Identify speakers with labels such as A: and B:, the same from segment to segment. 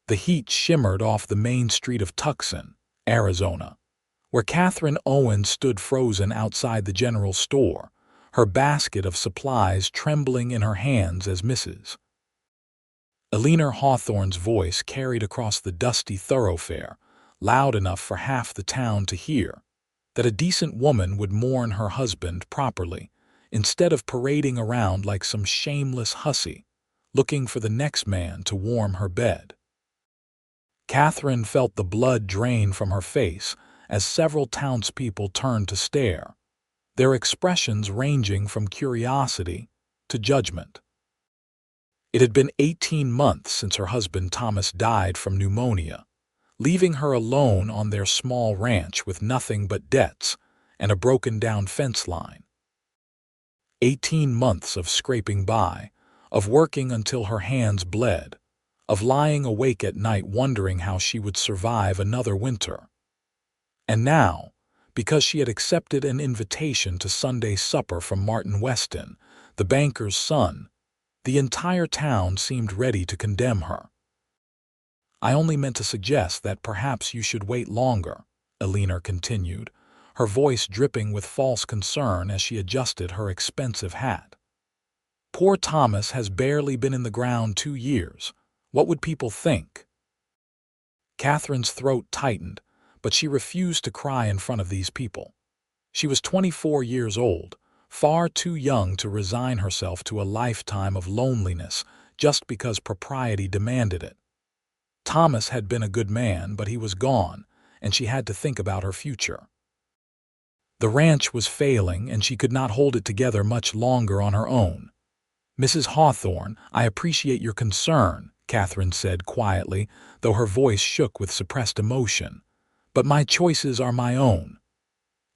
A: The heat shimmered off the main street of Tucson, Arizona, where Katherine Owens stood frozen outside the general store, her basket of supplies trembling in her hands as Mrs. Eleanor Hawthorne's voice carried across the dusty thoroughfare, loud enough for half the town to hear, that a decent woman would mourn her husband properly, instead of parading around like some shameless hussy, looking for the next man to warm her bed. Katherine felt the blood drain from her face as several townspeople turned to stare, their expressions ranging from curiosity to judgment. It had been 18 months since her husband Thomas died from pneumonia, leaving her alone on their small ranch with nothing but debts and a broken-down fence line. 18 months of scraping by, of working until her hands bled, of lying awake at night wondering how she would survive another winter. And now, because she had accepted an invitation to Sunday supper from Martin Weston, the banker's son, the entire town seemed ready to condemn her. "I only meant to suggest that perhaps you should wait longer," Eleanor continued, her voice dripping with false concern as she adjusted her expensive hat. "Poor Thomas has barely been in the ground 2 years. What would people think?" Katherine's throat tightened, but she refused to cry in front of these people. She was 24 years old, far too young to resign herself to a lifetime of loneliness just because propriety demanded it. Thomas had been a good man, but he was gone, and she had to think about her future. The ranch was failing, and she could not hold it together much longer on her own. "Mrs. Hawthorne, I appreciate your concern," Katherine said quietly, though her voice shook with suppressed emotion. "But my choices are my own."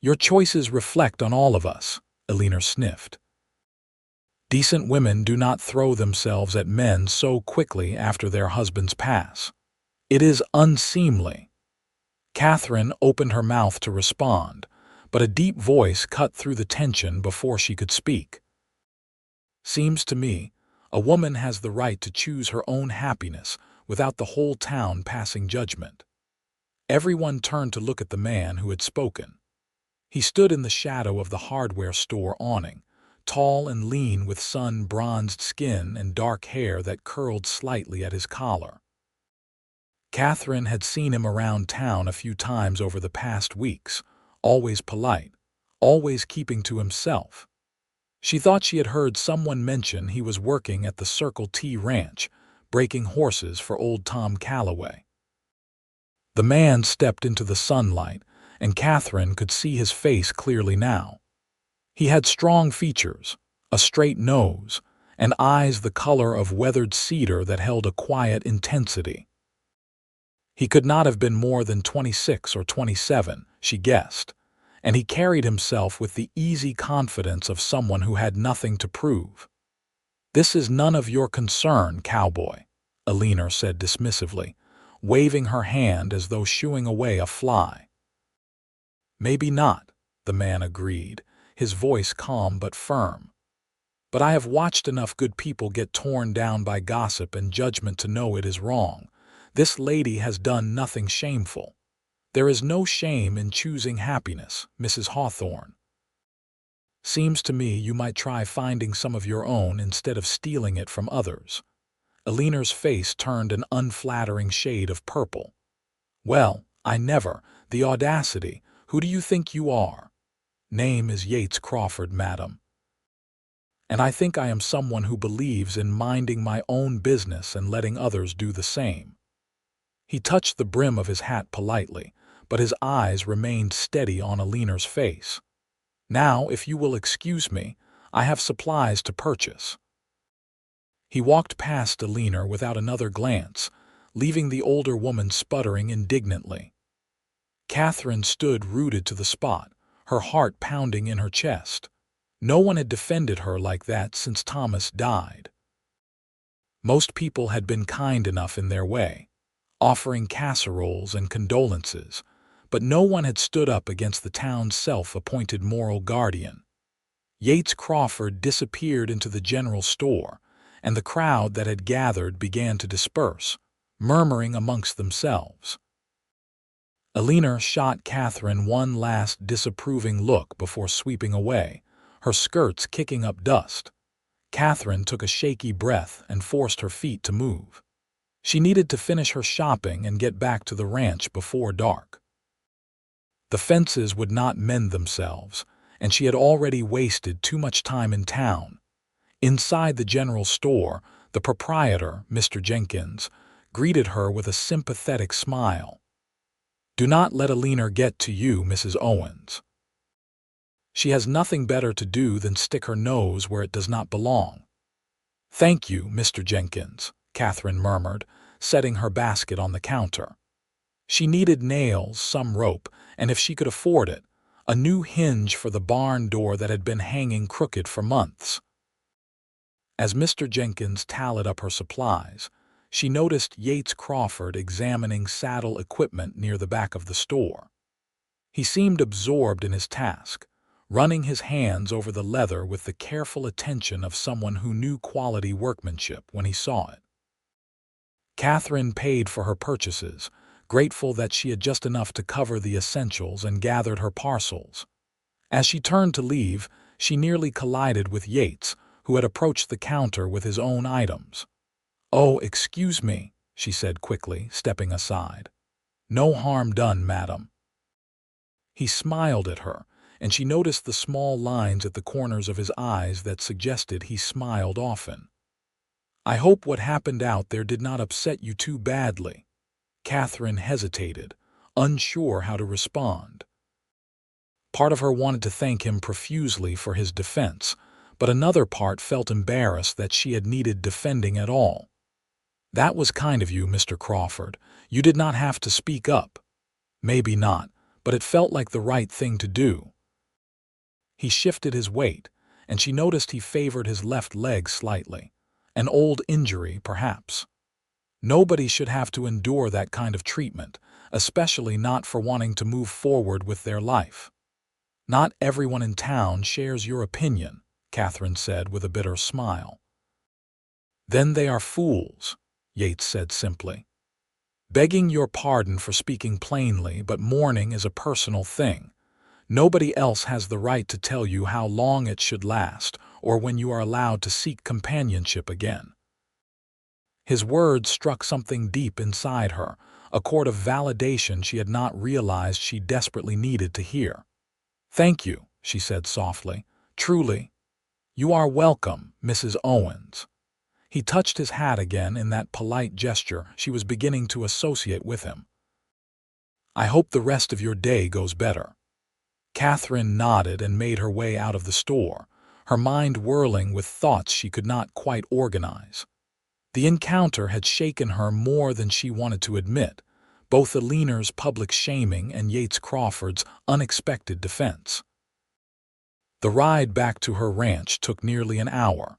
A: "Your choices reflect on all of us," Eleanor sniffed. "Decent women do not throw themselves at men so quickly after their husbands pass. It is unseemly." Katherine opened her mouth to respond, but a deep voice cut through the tension before she could speak. "Seems to me, a woman has the right to choose her own happiness without the whole town passing judgment." Everyone turned to look at the man who had spoken. He stood in the shadow of the hardware store awning, tall and lean with sun-bronzed skin and dark hair that curled slightly at his collar. Katherine had seen him around town a few times over the past weeks, always polite, always keeping to himself. She thought she had heard someone mention he was working at the Circle T Ranch, breaking horses for old Tom Calloway. The man stepped into the sunlight, and Katherine could see his face clearly now. He had strong features, a straight nose, and eyes the color of weathered cedar that held a quiet intensity. He could not have been more than 26 or 27, she guessed, and he carried himself with the easy confidence of someone who had nothing to prove. "This is none of your concern, Cowboy," Eleanor said dismissively, waving her hand as though shooing away a fly. "Maybe not," the man agreed, his voice calm but firm. "But I have watched enough good people get torn down by gossip and judgment to know it is wrong. This lady has done nothing shameful. There is no shame in choosing happiness, Mrs. Hawthorne. Seems to me you might try finding some of your own instead of stealing it from others." Eleanor's face turned an unflattering shade of purple. "Well, I never. The audacity. Who do you think you are?" "Name is Yates Crawford, madam. And I think I am someone who believes in minding my own business and letting others do the same." He touched the brim of his hat politely, but his eyes remained steady on Eleanor's face. "Now, if you will excuse me, I have supplies to purchase." He walked past Eleanor without another glance, leaving the older woman sputtering indignantly. Katherine stood rooted to the spot, her heart pounding in her chest. No one had defended her like that since Thomas died. Most people had been kind enough in their way, offering casseroles and condolences, but no one had stood up against the town's self-appointed moral guardian. Yates Crawford disappeared into the general store, and the crowd that had gathered began to disperse, murmuring amongst themselves. Alina shot Katherine one last disapproving look before sweeping away, her skirts kicking up dust. Katherine took a shaky breath and forced her feet to move. She needed to finish her shopping and get back to the ranch before dark. The fences would not mend themselves, and she had already wasted too much time in town. Inside the general store, the proprietor, Mr. Jenkins, greeted her with a sympathetic smile. "Do not let Alina get to you, Mrs. Owens. She has nothing better to do than stick her nose where it does not belong." "Thank you, Mr. Jenkins," Katherine murmured, setting her basket on the counter. She needed nails, some rope, and if she could afford it, a new hinge for the barn door that had been hanging crooked for months. As Mr. Jenkins tallied up her supplies, she noticed Yates Crawford examining saddle equipment near the back of the store. He seemed absorbed in his task, running his hands over the leather with the careful attention of someone who knew quality workmanship when he saw it. Katherine paid for her purchases, grateful that she had just enough to cover the essentials, and gathered her parcels. As she turned to leave, she nearly collided with Yates, who had approached the counter with his own items. "Oh, excuse me," she said quickly, stepping aside. "No harm done, madam." He smiled at her, and she noticed the small lines at the corners of his eyes that suggested he smiled often. "I hope what happened out there did not upset you too badly." Katherine hesitated, unsure how to respond. Part of her wanted to thank him profusely for his defense, but another part felt embarrassed that she had needed defending at all. "That was kind of you, Mr. Crawford. You did not have to speak up." "Maybe not, but it felt like the right thing to do." He shifted his weight, and she noticed he favored his left leg slightly. An old injury, perhaps. Nobody should have to endure that kind of treatment, especially not for wanting to move forward with their life. "Not everyone in town shares your opinion," Katherine said with a bitter smile. "Then they are fools," Yates said simply. "Begging your pardon for speaking plainly, but mourning is a personal thing. Nobody else has the right to tell you how long it should last or when you are allowed to seek companionship again." His words struck something deep inside her, a chord of validation she had not realized she desperately needed to hear. "Thank you," she said softly. "Truly." "You are welcome, Mrs. Owens." He touched his hat again in that polite gesture she was beginning to associate with him. "I hope the rest of your day goes better." Katherine nodded and made her way out of the store, her mind whirling with thoughts she could not quite organize. The encounter had shaken her more than she wanted to admit, both Alina's public shaming and Yates Crawford's unexpected defense. The ride back to her ranch took nearly an hour,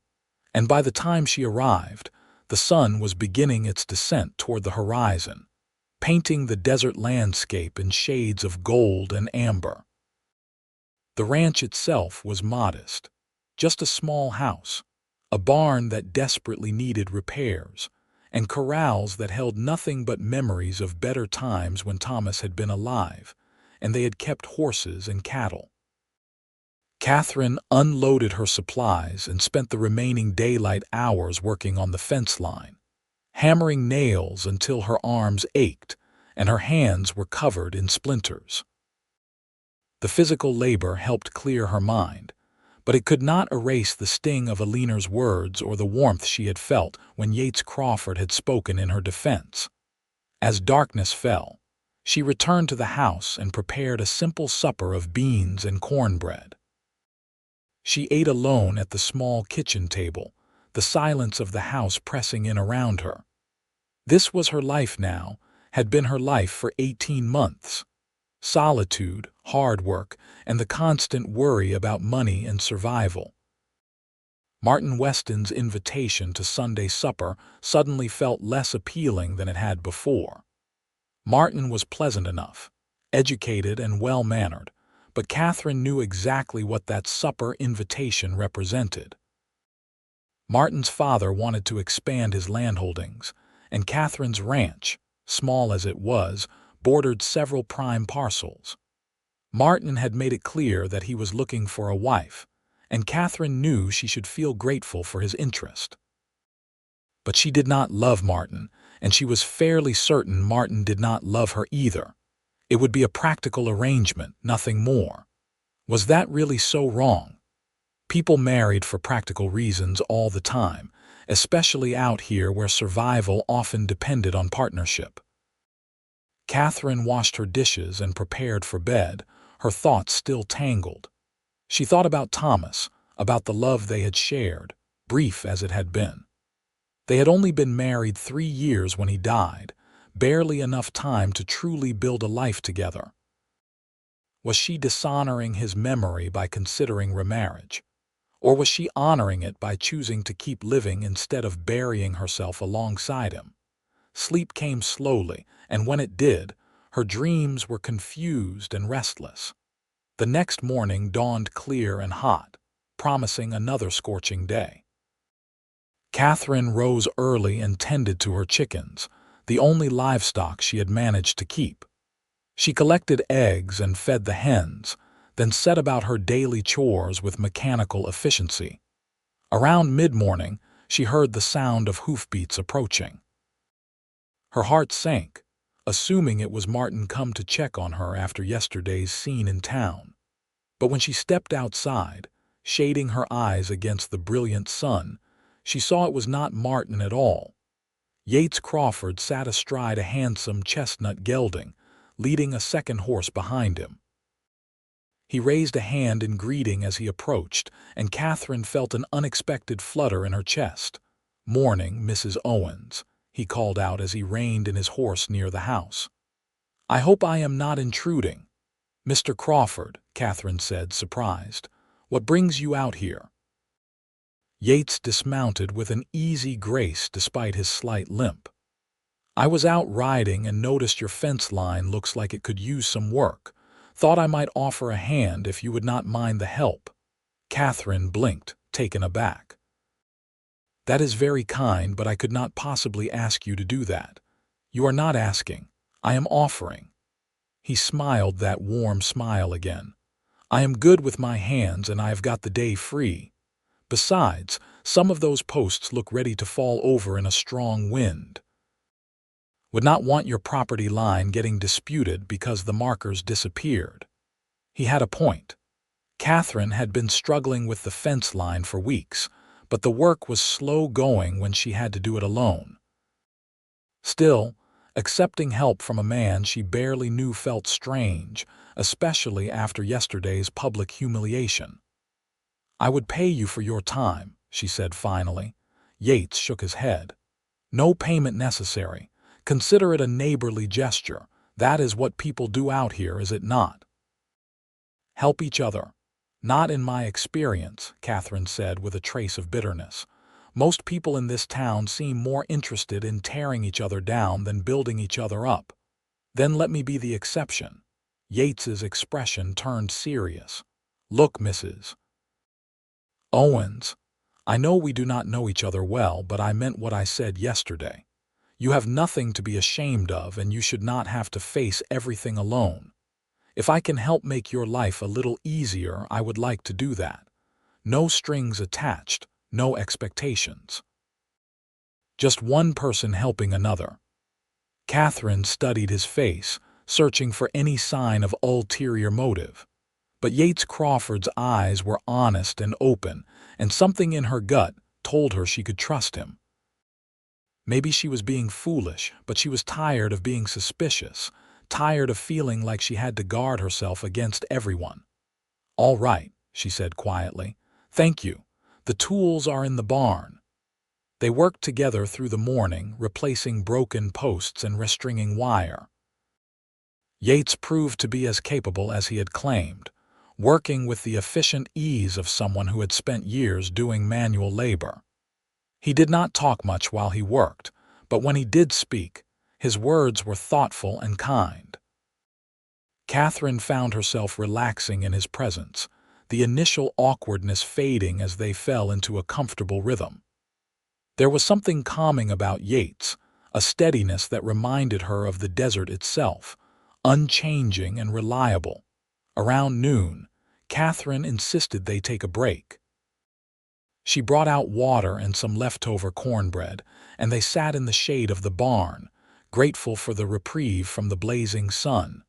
A: and by the time she arrived, the sun was beginning its descent toward the horizon, painting the desert landscape in shades of gold and amber. The ranch itself was modest, just a small house, a barn that desperately needed repairs, and corrals that held nothing but memories of better times when Thomas had been alive, and they had kept horses and cattle. Katherine unloaded her supplies and spent the remaining daylight hours working on the fence line, hammering nails until her arms ached and her hands were covered in splinters. The physical labor helped clear her mind, but it could not erase the sting of Alina's words or the warmth she had felt when Yates Crawford had spoken in her defense. As darkness fell, she returned to the house and prepared a simple supper of beans and cornbread. She ate alone at the small kitchen table, the silence of the house pressing in around her. This was her life now, had been her life for 18 months. Solitude, hard work, and the constant worry about money and survival. Martin Weston's invitation to Sunday supper suddenly felt less appealing than it had before. Martin was pleasant enough, educated and well-mannered, but Katherine knew exactly what that supper invitation represented. Martin's father wanted to expand his landholdings, and Catherine's ranch, small as it was, bordered several prime parcels. Martin had made it clear that he was looking for a wife, and Katherine knew she should feel grateful for his interest. But she did not love Martin, and she was fairly certain Martin did not love her either. It would be a practical arrangement, nothing more. Was that really so wrong? People married for practical reasons all the time, especially out here where survival often depended on partnership. Katherine washed her dishes and prepared for bed, her thoughts still tangled. She thought about Thomas, about the love they had shared, brief as it had been. They had only been married 3 years when he died, barely enough time to truly build a life together. Was she dishonoring his memory by considering remarriage? Or was she honoring it by choosing to keep living instead of burying herself alongside him? Sleep came slowly, and when it did, her dreams were confused and restless. The next morning dawned clear and hot, promising another scorching day. Katherine rose early and tended to her chickens, the only livestock she had managed to keep. She collected eggs and fed the hens, then set about her daily chores with mechanical efficiency. Around mid-morning, she heard the sound of hoofbeats approaching. Her heart sank, assuming it was Martin come to check on her after yesterday's scene in town. But when she stepped outside, shading her eyes against the brilliant sun, she saw it was not Martin at all. Yates Crawford sat astride a handsome chestnut gelding, leading a second horse behind him. He raised a hand in greeting as he approached, and Katherine felt an unexpected flutter in her chest. "Morning, Mrs. Owens," he called out as he reined in his horse near the house. "I hope I am not intruding." "Mr. Crawford," Katherine said, surprised. "What brings you out here?" Yates dismounted with an easy grace despite his slight limp. "I was out riding and noticed your fence line looks like it could use some work. Thought I might offer a hand if you would not mind the help." Katherine blinked, taken aback. "That is very kind, but I could not possibly ask you to do that." "You are not asking. I am offering." He smiled that warm smile again. "I am good with my hands and I have got the day free. Besides, some of those posts look ready to fall over in a strong wind. Would not want your property line getting disputed because the markers disappeared." He had a point. Katherine had been struggling with the fence line for weeks, but the work was slow going when she had to do it alone. Still, accepting help from a man she barely knew felt strange, especially after yesterday's public humiliation. "I would pay you for your time," she said finally. Yates shook his head. "No payment necessary. Consider it a neighborly gesture. That is what people do out here, is it not?" "Help each other." "Not in my experience," Katherine said with a trace of bitterness. "Most people in this town seem more interested in tearing each other down than building each other up." "Then let me be the exception." Yates's expression turned serious. "Look, Mrs. Owens, I know we do not know each other well, but I meant what I said yesterday. You have nothing to be ashamed of, and you should not have to face everything alone. If I can help make your life a little easier, I would like to do that. No strings attached, no expectations. Just one person helping another." Katherine studied his face, searching for any sign of ulterior motive. But Yates Crawford's eyes were honest and open, and something in her gut told her she could trust him. Maybe she was being foolish, but she was tired of being suspicious, tired of feeling like she had to guard herself against everyone. "All right," she said quietly. "Thank you. The tools are in the barn." They worked together through the morning, replacing broken posts and restringing wire. Yates proved to be as capable as he had claimed, working with the efficient ease of someone who had spent years doing manual labor. He did not talk much while he worked, but when he did speak, his words were thoughtful and kind. Katherine found herself relaxing in his presence, the initial awkwardness fading as they fell into a comfortable rhythm. There was something calming about Yates, a steadiness that reminded her of the desert itself, unchanging and reliable. Around noon, Katherine insisted they take a break. She brought out water and some leftover cornbread, and they sat in the shade of the barn, grateful for the reprieve from the blazing sun.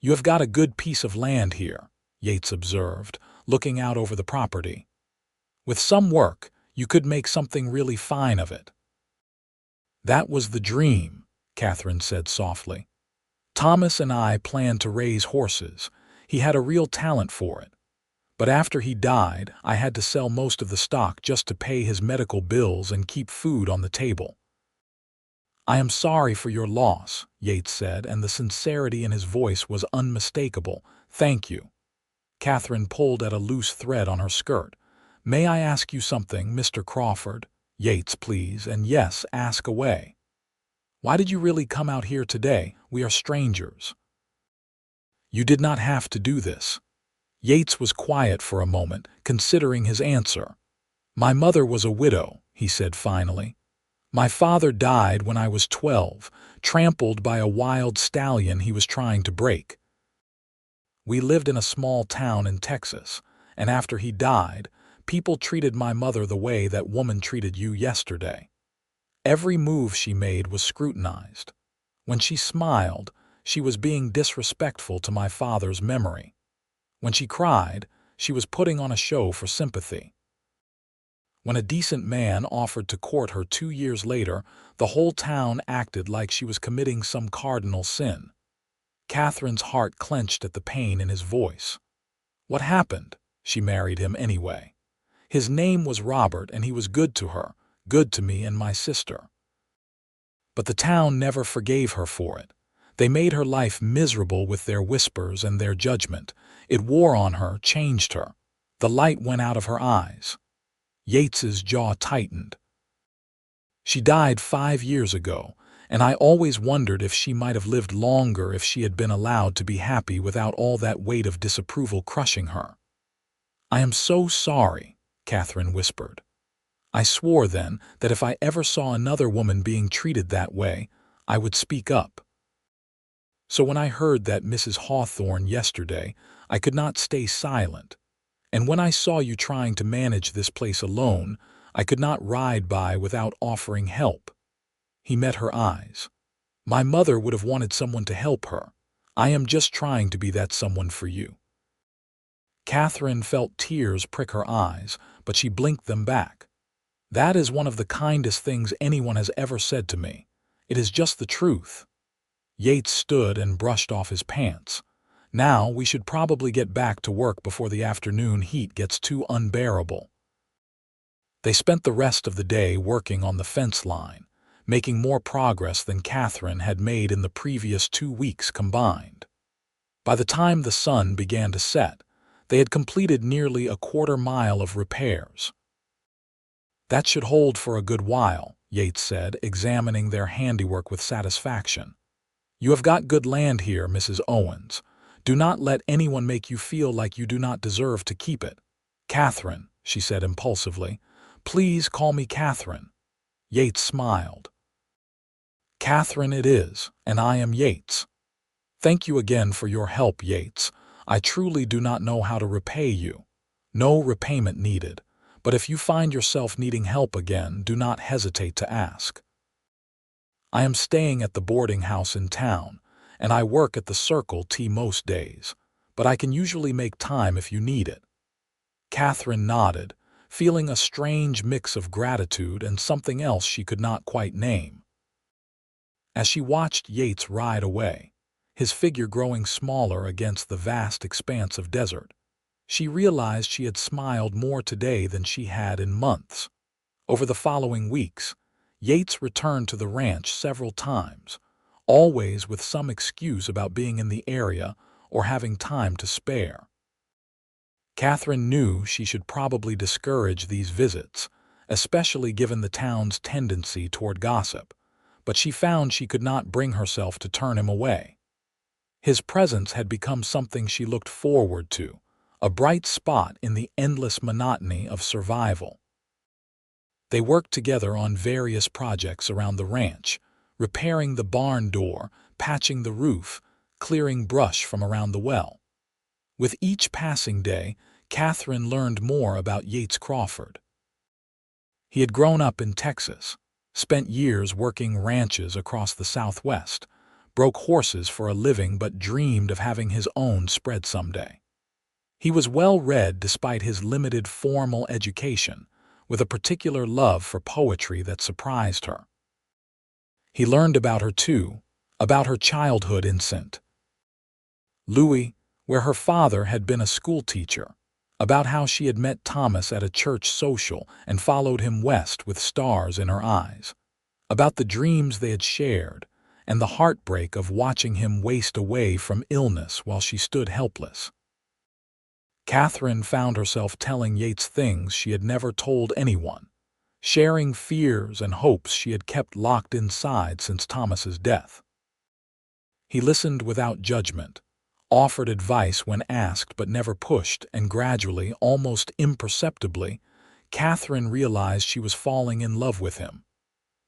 A: "You have got a good piece of land here," Yates observed, looking out over the property. "With some work, you could make something really fine of it." "That was the dream," Katherine said softly. "Thomas and I planned to raise horses. He had a real talent for it. But after he died, I had to sell most of the stock just to pay his medical bills and keep food on the table." "I am sorry for your loss," Yates said, and the sincerity in his voice was unmistakable. "Thank you." Katherine pulled at a loose thread on her skirt. "May I ask you something, Mr. Crawford?" "Yates, please, and yes, ask away." "Why did you really come out here today? We are strangers." "You did not have to do this." Yates was quiet for a moment, considering his answer. "My mother was a widow," he said finally. "My father died when I was 12, trampled by a wild stallion he was trying to break. We lived in a small town in Texas, and after he died, people treated my mother the way that woman treated you yesterday. Every move she made was scrutinized. When she smiled, she was being disrespectful to my father's memory. When she cried, she was putting on a show for sympathy. When a decent man offered to court her 2 years later, the whole town acted like she was committing some cardinal sin." Katherine's heart clenched at the pain in his voice. "What happened? She married him anyway. His name was Robert, and he was good to her, good to me and my sister. But the town never forgave her for it. They made her life miserable with their whispers and their judgment. It wore on her, changed her. The light went out of her eyes." Yates's jaw tightened. "She died 5 years ago, and I always wondered if she might have lived longer if she had been allowed to be happy without all that weight of disapproval crushing her." "I am so sorry," Katherine whispered. "I swore then that if I ever saw another woman being treated that way, I would speak up. So when I heard that Mrs. Hawthorne yesterday, I could not stay silent. And when I saw you trying to manage this place alone, I could not ride by without offering help." He met her eyes. "My mother would have wanted someone to help her. I am just trying to be that someone for you." Katherine felt tears prick her eyes, but she blinked them back. "That is one of the kindest things anyone has ever said to me. It is just the truth." Yates stood and brushed off his pants. "Now we should probably get back to work before the afternoon heat gets too unbearable." They spent the rest of the day working on the fence line, making more progress than Katherine had made in the previous 2 weeks combined. By the time the sun began to set, they had completed nearly a quarter-mile of repairs. "That should hold for a good while," Yates said, examining their handiwork with satisfaction. "You have got good land here, Mrs. Owens. Do not let anyone make you feel like you do not deserve to keep it." "Katherine," she said impulsively. "Please call me Katherine." Yates smiled. "Katherine it is, and I am Yates. Thank you again for your help, Yates. I truly do not know how to repay you. No repayment needed, but if you find yourself needing help again, do not hesitate to ask. I am staying at the boarding house in town, and I work at the Circle T most days, but I can usually make time if you need it." Katherine nodded, feeling a strange mix of gratitude and something else she could not quite name. As she watched Yates ride away, his figure growing smaller against the vast expanse of desert, she realized she had smiled more today than she had in months. Over the following weeks, Yates returned to the ranch several times, always with some excuse about being in the area or having time to spare. Katherine knew she should probably discourage these visits, especially given the town's tendency toward gossip, but she found she could not bring herself to turn him away. His presence had become something she looked forward to, a bright spot in the endless monotony of survival. They worked together on various projects around the ranch, repairing the barn door, patching the roof, clearing brush from around the well. With each passing day, Katherine learned more about Yates Crawford. He had grown up in Texas, spent years working ranches across the Southwest, broke horses for a living but dreamed of having his own spread someday. He was well-read despite his limited formal education, with a particular love for poetry that surprised her. He learned about her too, about her childhood in St. Louis, where her father had been a schoolteacher, about how she had met Thomas at a church social and followed him west with stars in her eyes, about the dreams they had shared, and the heartbreak of watching him waste away from illness while she stood helpless. Katherine found herself telling Yates things she had never told anyone, sharing fears and hopes she had kept locked inside since Thomas's death. He listened without judgment, offered advice when asked but never pushed, and gradually, almost imperceptibly, Katherine realized she was falling in love with him.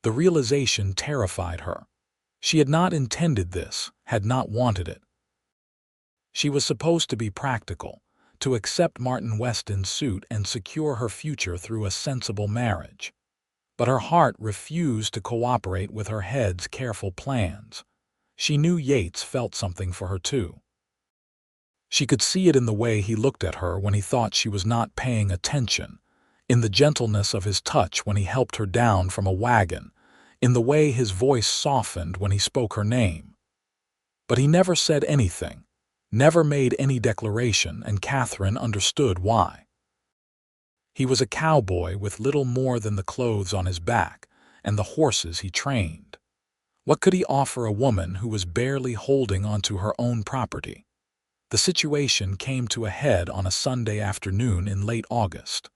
A: The realization terrified her. She had not intended this, had not wanted it. She was supposed to be practical, to accept Martin Weston's suit and secure her future through a sensible marriage. But her heart refused to cooperate with her head's careful plans. She knew Yates felt something for her too. She could see it in the way he looked at her when he thought she was not paying attention, in the gentleness of his touch when he helped her down from a wagon, in the way his voice softened when he spoke her name. But he never said anything, never made any declaration, and Katherine understood why. He was a cowboy with little more than the clothes on his back and the horses he trained. What could he offer a woman who was barely holding onto her own property? The situation came to a head on a Sunday afternoon in late August.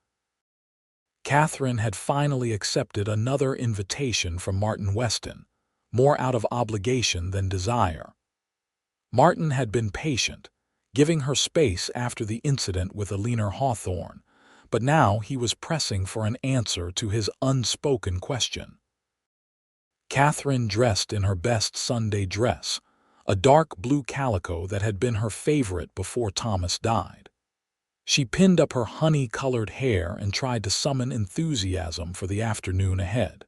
A: Katherine had finally accepted another invitation from Martin Weston, more out of obligation than desire. Martin had been patient, giving her space after the incident with Eleanor Hawthorne, but now he was pressing for an answer to his unspoken question. Katherine dressed in her best Sunday dress, a dark blue calico that had been her favorite before Thomas died. She pinned up her honey-colored hair and tried to summon enthusiasm for the afternoon ahead.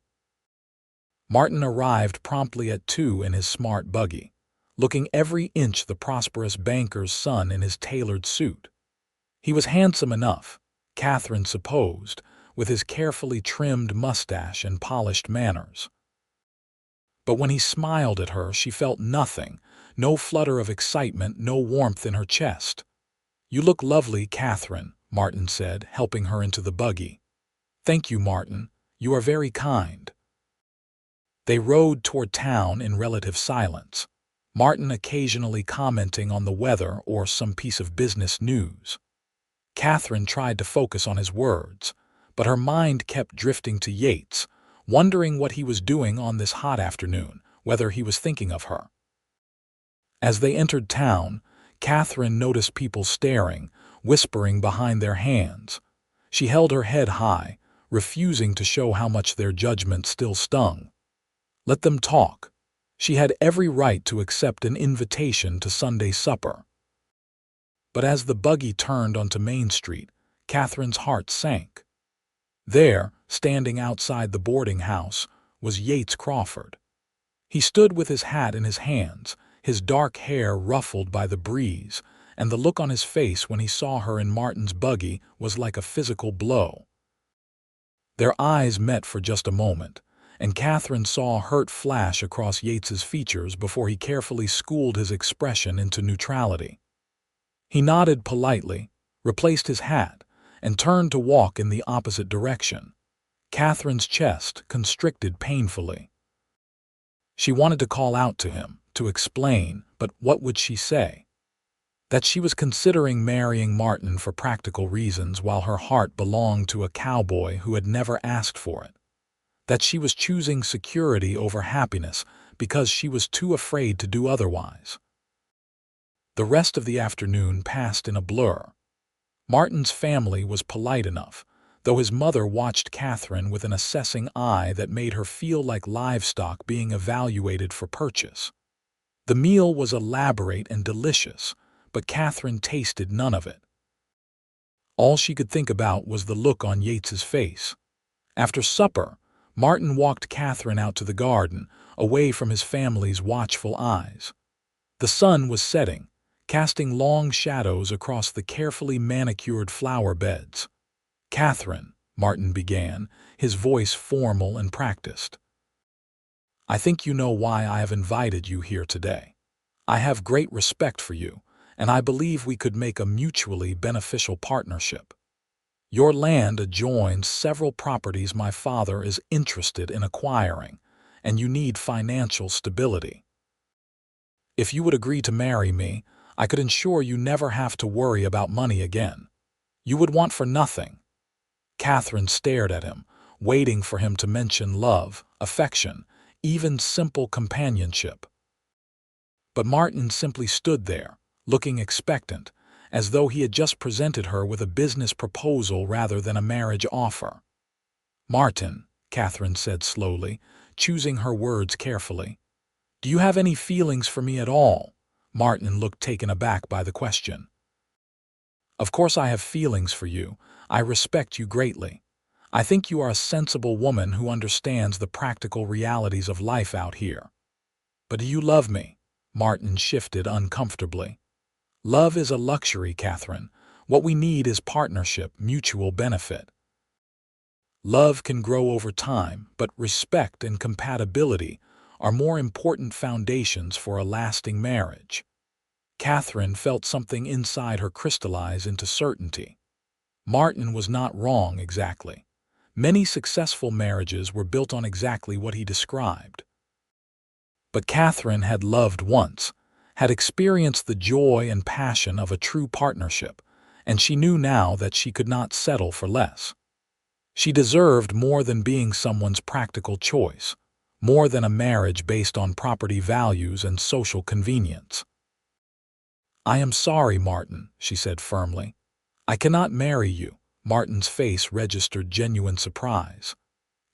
A: Martin arrived promptly at 2 in his smart buggy, looking every inch the prosperous banker's son in his tailored suit. He was handsome enough, Katherine supposed, with his carefully trimmed mustache and polished manners. But when he smiled at her, she felt nothing, no flutter of excitement, no warmth in her chest. "You look lovely, Katherine," Martin said, helping her into the buggy. "Thank you, Martin. You are very kind." They rode toward town in relative silence, Martin occasionally commenting on the weather or some piece of business news. Katherine tried to focus on his words, but her mind kept drifting to Yates, wondering what he was doing on this hot afternoon, whether he was thinking of her. As they entered town, Katherine noticed people staring, whispering behind their hands. She held her head high, refusing to show how much their judgment still stung. Let them talk. She had every right to accept an invitation to Sunday supper. But as the buggy turned onto Main Street, Katherine's heart sank. There, standing outside the boarding house, was Yates Crawford. He stood with his hat in his hands, his dark hair ruffled by the breeze, and the look on his face when he saw her in Martin's buggy was like a physical blow. Their eyes met for just a moment, and Katherine saw hurt flash across Yates's features before he carefully schooled his expression into neutrality. He nodded politely, replaced his hat, and turned to walk in the opposite direction. Katherine's chest constricted painfully. She wanted to call out to him, to explain, but what would she say? That she was considering marrying Martin for practical reasons while her heart belonged to a cowboy who had never asked for it. That she was choosing security over happiness because she was too afraid to do otherwise. The rest of the afternoon passed in a blur. Martin's family was polite enough, though his mother watched Katherine with an assessing eye that made her feel like livestock being evaluated for purchase. The meal was elaborate and delicious, but Katherine tasted none of it. All she could think about was the look on Yates's face. After supper, Martin walked Katherine out to the garden, away from his family's watchful eyes. The sun was setting, casting long shadows across the carefully manicured flower beds. "Katherine," Martin began, his voice formal and practiced, "I think you know why I have invited you here today. I have great respect for you, and I believe we could make a mutually beneficial partnership. Your land adjoins several properties my father is interested in acquiring, and you need financial stability. If you would agree to marry me, I could ensure you never have to worry about money again. You would want for nothing." Katherine stared at him, waiting for him to mention love, affection, even simple companionship. But Martin simply stood there, looking expectant, as though he had just presented her with a business proposal rather than a marriage offer. "Martin," Katherine said slowly, choosing her words carefully, "do you have any feelings for me at all?" Martin looked taken aback by the question. "Of course I have feelings for you. I respect you greatly. I think you are a sensible woman who understands the practical realities of life out here. But do you love me?" Martin shifted uncomfortably. "Love is a luxury, Katherine. What we need is partnership, mutual benefit. Love can grow over time, but respect and compatibility are more important foundations for a lasting marriage." Katherine felt something inside her crystallize into certainty. Martin was not wrong exactly. Many successful marriages were built on exactly what he described. But Katherine had loved once, had experienced the joy and passion of a true partnership, and she knew now that she could not settle for less. She deserved more than being someone's practical choice, more than a marriage based on property values and social convenience. "I am sorry, Martin," she said firmly. "I cannot marry you." Martin's face registered genuine surprise.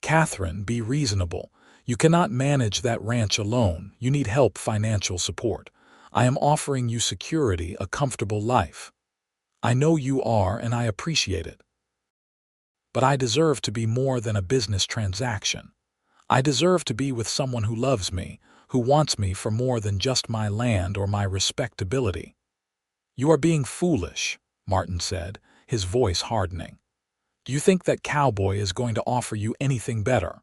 A: "Katherine, be reasonable. You cannot manage that ranch alone. You need help, financial support. I am offering you security, a comfortable life. I know you are, and I appreciate it. But I deserve to be more than a business transaction. I deserve to be with someone who loves me, who wants me for more than just my land or my respectability." "You are being foolish," Martin said, his voice hardening. "Do you think that Cowboy is going to offer you anything better?"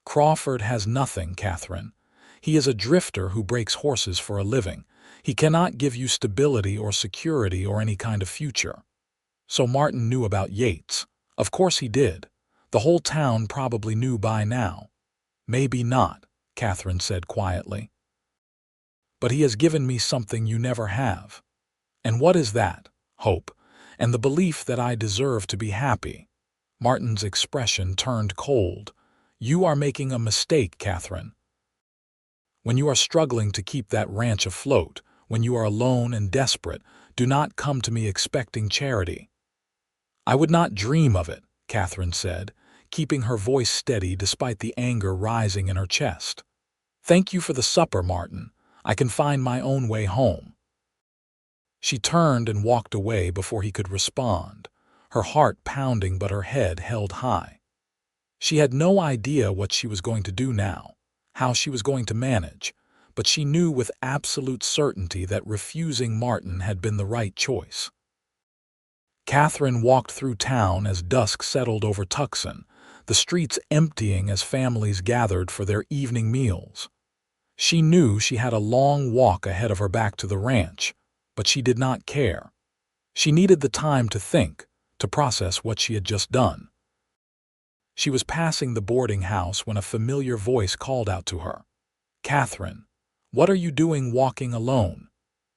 A: "Crawford has nothing, Katherine. He is a drifter who breaks horses for a living. He cannot give you stability or security or any kind of future." So Martin knew about Yates. Of course he did. The whole town probably knew by now. "Maybe not," Katherine said quietly. "But he has given me something you never have." "And what is that?" "Hope, and the belief that I deserve to be happy." Martin's expression turned cold. "You are making a mistake, Katherine. When you are struggling to keep that ranch afloat, when you are alone and desperate, do not come to me expecting charity." "I would not dream of it," Katherine said, keeping her voice steady despite the anger rising in her chest. "Thank you for the supper, Martin. I can find my own way home." She turned and walked away before he could respond, her heart pounding but her head held high. She had no idea what she was going to do now, how she was going to manage, but she knew with absolute certainty that refusing Martin had been the right choice. Katherine walked through town as dusk settled over Tucson, the streets emptying as families gathered for their evening meals. She knew she had a long walk ahead of her back to the ranch, but she did not care. She needed the time to think, to process what she had just done. She was passing the boarding house when a familiar voice called out to her. "Katherine, what are you doing walking alone?"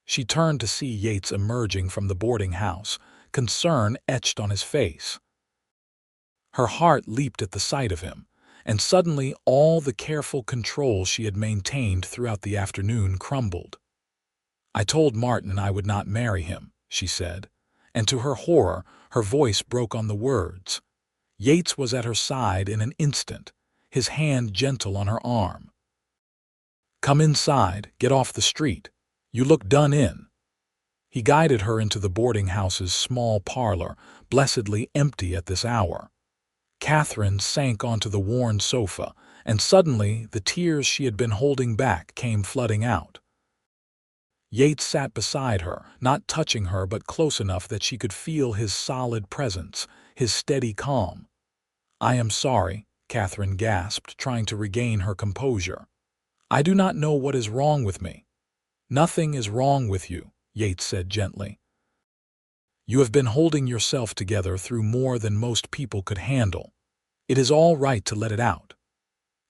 A: She turned to see Yates emerging from the boarding house, concern etched on his face. Her heart leaped at the sight of him, and suddenly all the careful control she had maintained throughout the afternoon crumbled. "I told Martin I would not marry him," she said, And to her horror, her voice broke on the words. Yates was at her side in an instant, his hand gentle on her arm. "Come inside, get off the street. You look done in." He guided her into the boarding house's small parlor, blessedly empty at this hour. Katherine sank onto the worn sofa, and suddenly the tears she had been holding back came flooding out. Yates sat beside her, not touching her but close enough that she could feel his solid presence, his steady calm. "I am sorry," Katherine gasped, trying to regain her composure. "I do not know what is wrong with me." "Nothing is wrong with you," Yates said gently. "You have been holding yourself together through more than most people could handle. It is all right to let it out."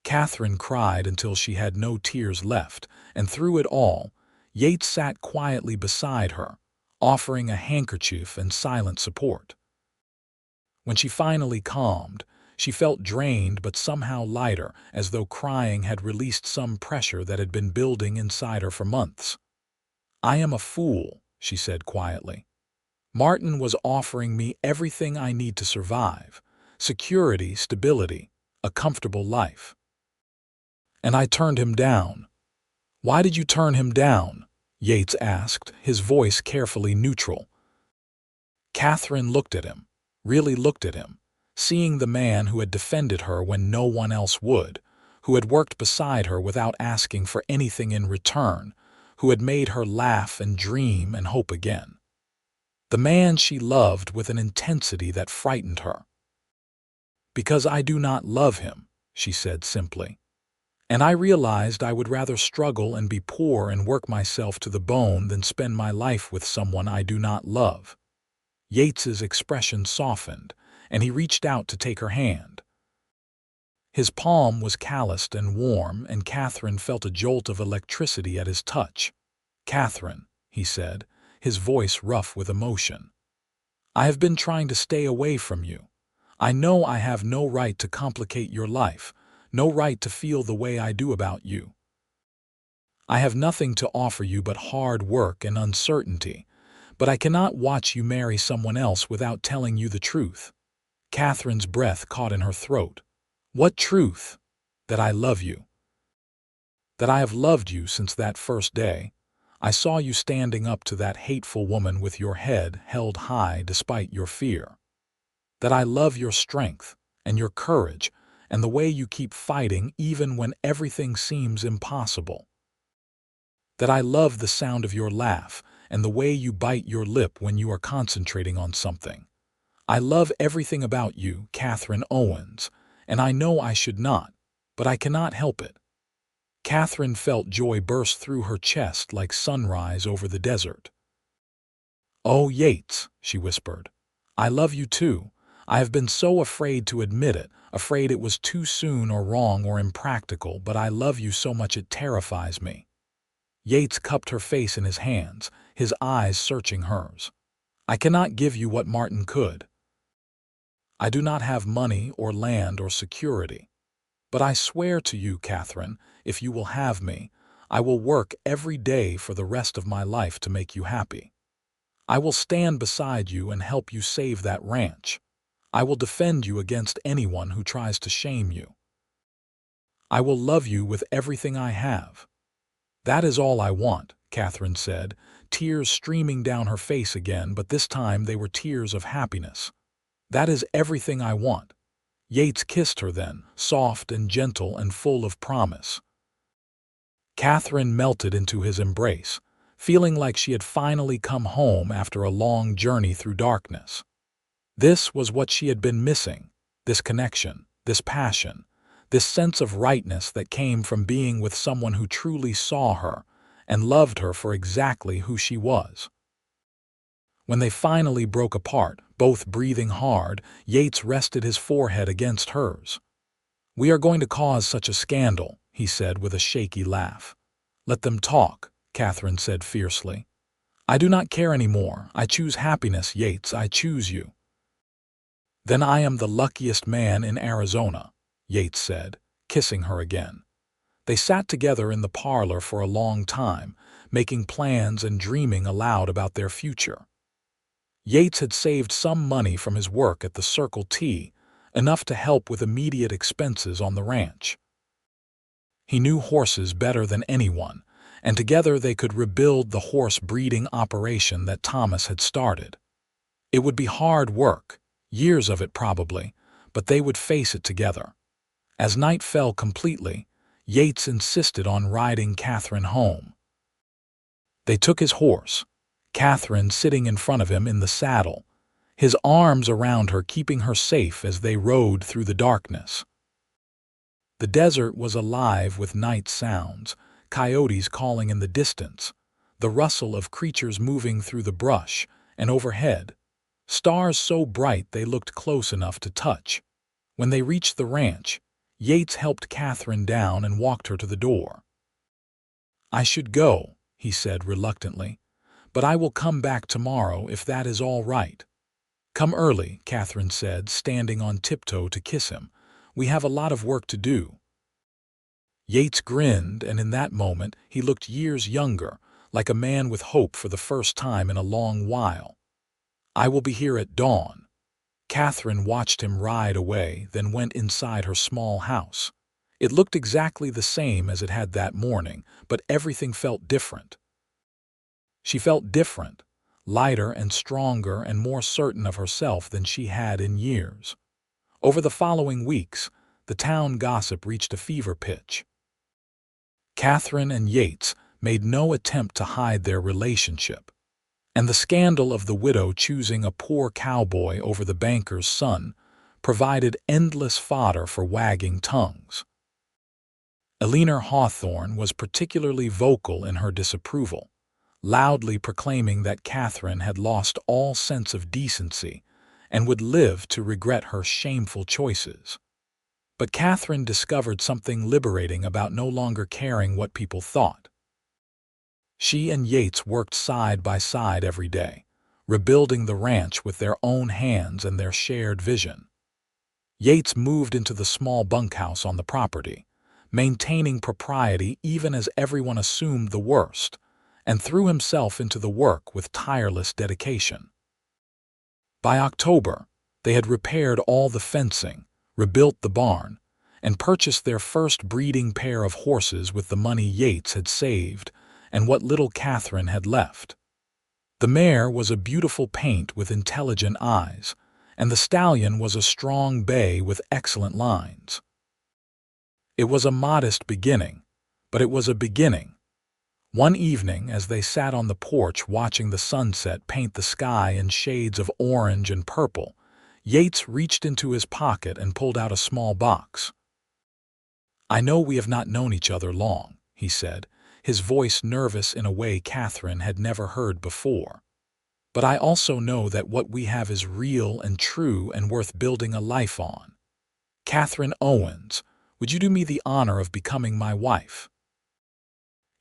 A: Katherine cried until she had no tears left, and through it all, Yates sat quietly beside her, offering a handkerchief and silent support. When she finally calmed, she felt drained but somehow lighter, as though crying had released some pressure that had been building inside her for months. "I am a fool," she said quietly. "Martin was offering me everything I need to survive: security, stability, a comfortable life. And I turned him down." "Why did you turn him down?" Yates asked, his voice carefully neutral. Katherine looked at him, really looked at him, seeing the man who had defended her when no one else would, who had worked beside her without asking for anything in return, who had made her laugh and dream and hope again. The man she loved with an intensity that frightened her. "Because I do not love him," she said simply. "And I realized I would rather struggle and be poor and work myself to the bone than spend my life with someone I do not love." Yates's expression softened, and he reached out to take her hand. His palm was calloused and warm, and Katherine felt a jolt of electricity at his touch. "Katherine," he said, his voice rough with emotion, "I have been trying to stay away from you. I know I have no right to complicate your life, no right to feel the way I do about you. I have nothing to offer you but hard work and uncertainty, but I cannot watch you marry someone else without telling you the truth." Katherine's breath caught in her throat. "What truth?" "That I love you. That I have loved you since that first day. I saw you standing up to that hateful woman with your head held high despite your fear. That I love your strength and your courage and the way you keep fighting even when everything seems impossible. That I love the sound of your laugh and the way you bite your lip when you are concentrating on something. I love everything about you, Katherine Owens, and I know I should not, but I cannot help it." Katherine felt joy burst through her chest like sunrise over the desert. "Oh, Yates," she whispered, "I love you too. I have been so afraid to admit it, afraid it was too soon or wrong or impractical, but I love you so much it terrifies me." Yates cupped her face in his hands, his eyes searching hers. "I cannot give you what Martin could. I do not have money or land or security. But I swear to you, Katherine, if you will have me, I will work every day for the rest of my life to make you happy. I will stand beside you and help you save that ranch. I will defend you against anyone who tries to shame you. I will love you with everything I have." "That is all I want," Katherine said, tears streaming down her face again, but this time they were tears of happiness. "That is everything I want." Yates kissed her then, soft and gentle and full of promise. Katherine melted into his embrace, feeling like she had finally come home after a long journey through darkness. This was what she had been missing, this connection, this passion, this sense of rightness that came from being with someone who truly saw her and loved her for exactly who she was. When they finally broke apart, both breathing hard, Yates rested his forehead against hers. "We are going to cause such a scandal," he said with a shaky laugh. "Let them talk," Katherine said fiercely. "I do not care anymore. I choose happiness, Yates. I choose you." "Then I am the luckiest man in Arizona," Yates said, kissing her again. They sat together in the parlor for a long time, making plans and dreaming aloud about their future. Yates had saved some money from his work at the Circle T, enough to help with immediate expenses on the ranch. He knew horses better than anyone, and together they could rebuild the horse breeding operation that Thomas had started. It would be hard work, years of it probably, but they would face it together. As night fell completely, Yates insisted on riding Katherine home. They took his horse, Katherine sitting in front of him in the saddle, his arms around her keeping her safe as they rode through the darkness. The desert was alive with night sounds, coyotes calling in the distance, the rustle of creatures moving through the brush, and overhead, stars so bright they looked close enough to touch. When they reached the ranch, Yates helped Katherine down and walked her to the door. "I should go," he said reluctantly, "but I will come back tomorrow if that is all right." "Come early," Katherine said, standing on tiptoe to kiss him. "We have a lot of work to do." Yates grinned, and in that moment he looked years younger, like a man with hope for the first time in a long while. "I will be here at dawn." Katherine watched him ride away, then went inside her small house. It looked exactly the same as it had that morning, but everything felt different. She felt different, lighter and stronger and more certain of herself than she had in years. Over the following weeks, the town gossip reached a fever pitch. Katherine and Yates made no attempt to hide their relationship, and the scandal of the widow choosing a poor cowboy over the banker's son provided endless fodder for wagging tongues. Eleanor Hawthorne was particularly vocal in her disapproval, loudly proclaiming that Katherine had lost all sense of decency and would live to regret her shameful choices. But Katherine discovered something liberating about no longer caring what people thought. She and Yates worked side by side every day, rebuilding the ranch with their own hands and their shared vision. Yates moved into the small bunkhouse on the property, maintaining propriety even as everyone assumed the worst, and threw himself into the work with tireless dedication. By October, they had repaired all the fencing, rebuilt the barn, and purchased their first breeding pair of horses with the money Yates had saved and what little Katherine had left. The mare was a beautiful paint with intelligent eyes, and the stallion was a strong bay with excellent lines. It was a modest beginning, but it was a beginning. One evening, as they sat on the porch watching the sunset paint the sky in shades of orange and purple, Yates reached into his pocket and pulled out a small box. "I know we have not known each other long," he said, his voice nervous in a way Katherine had never heard before. "But I also know that what we have is real and true and worth building a life on. Katherine Owens, would you do me the honor of becoming my wife?"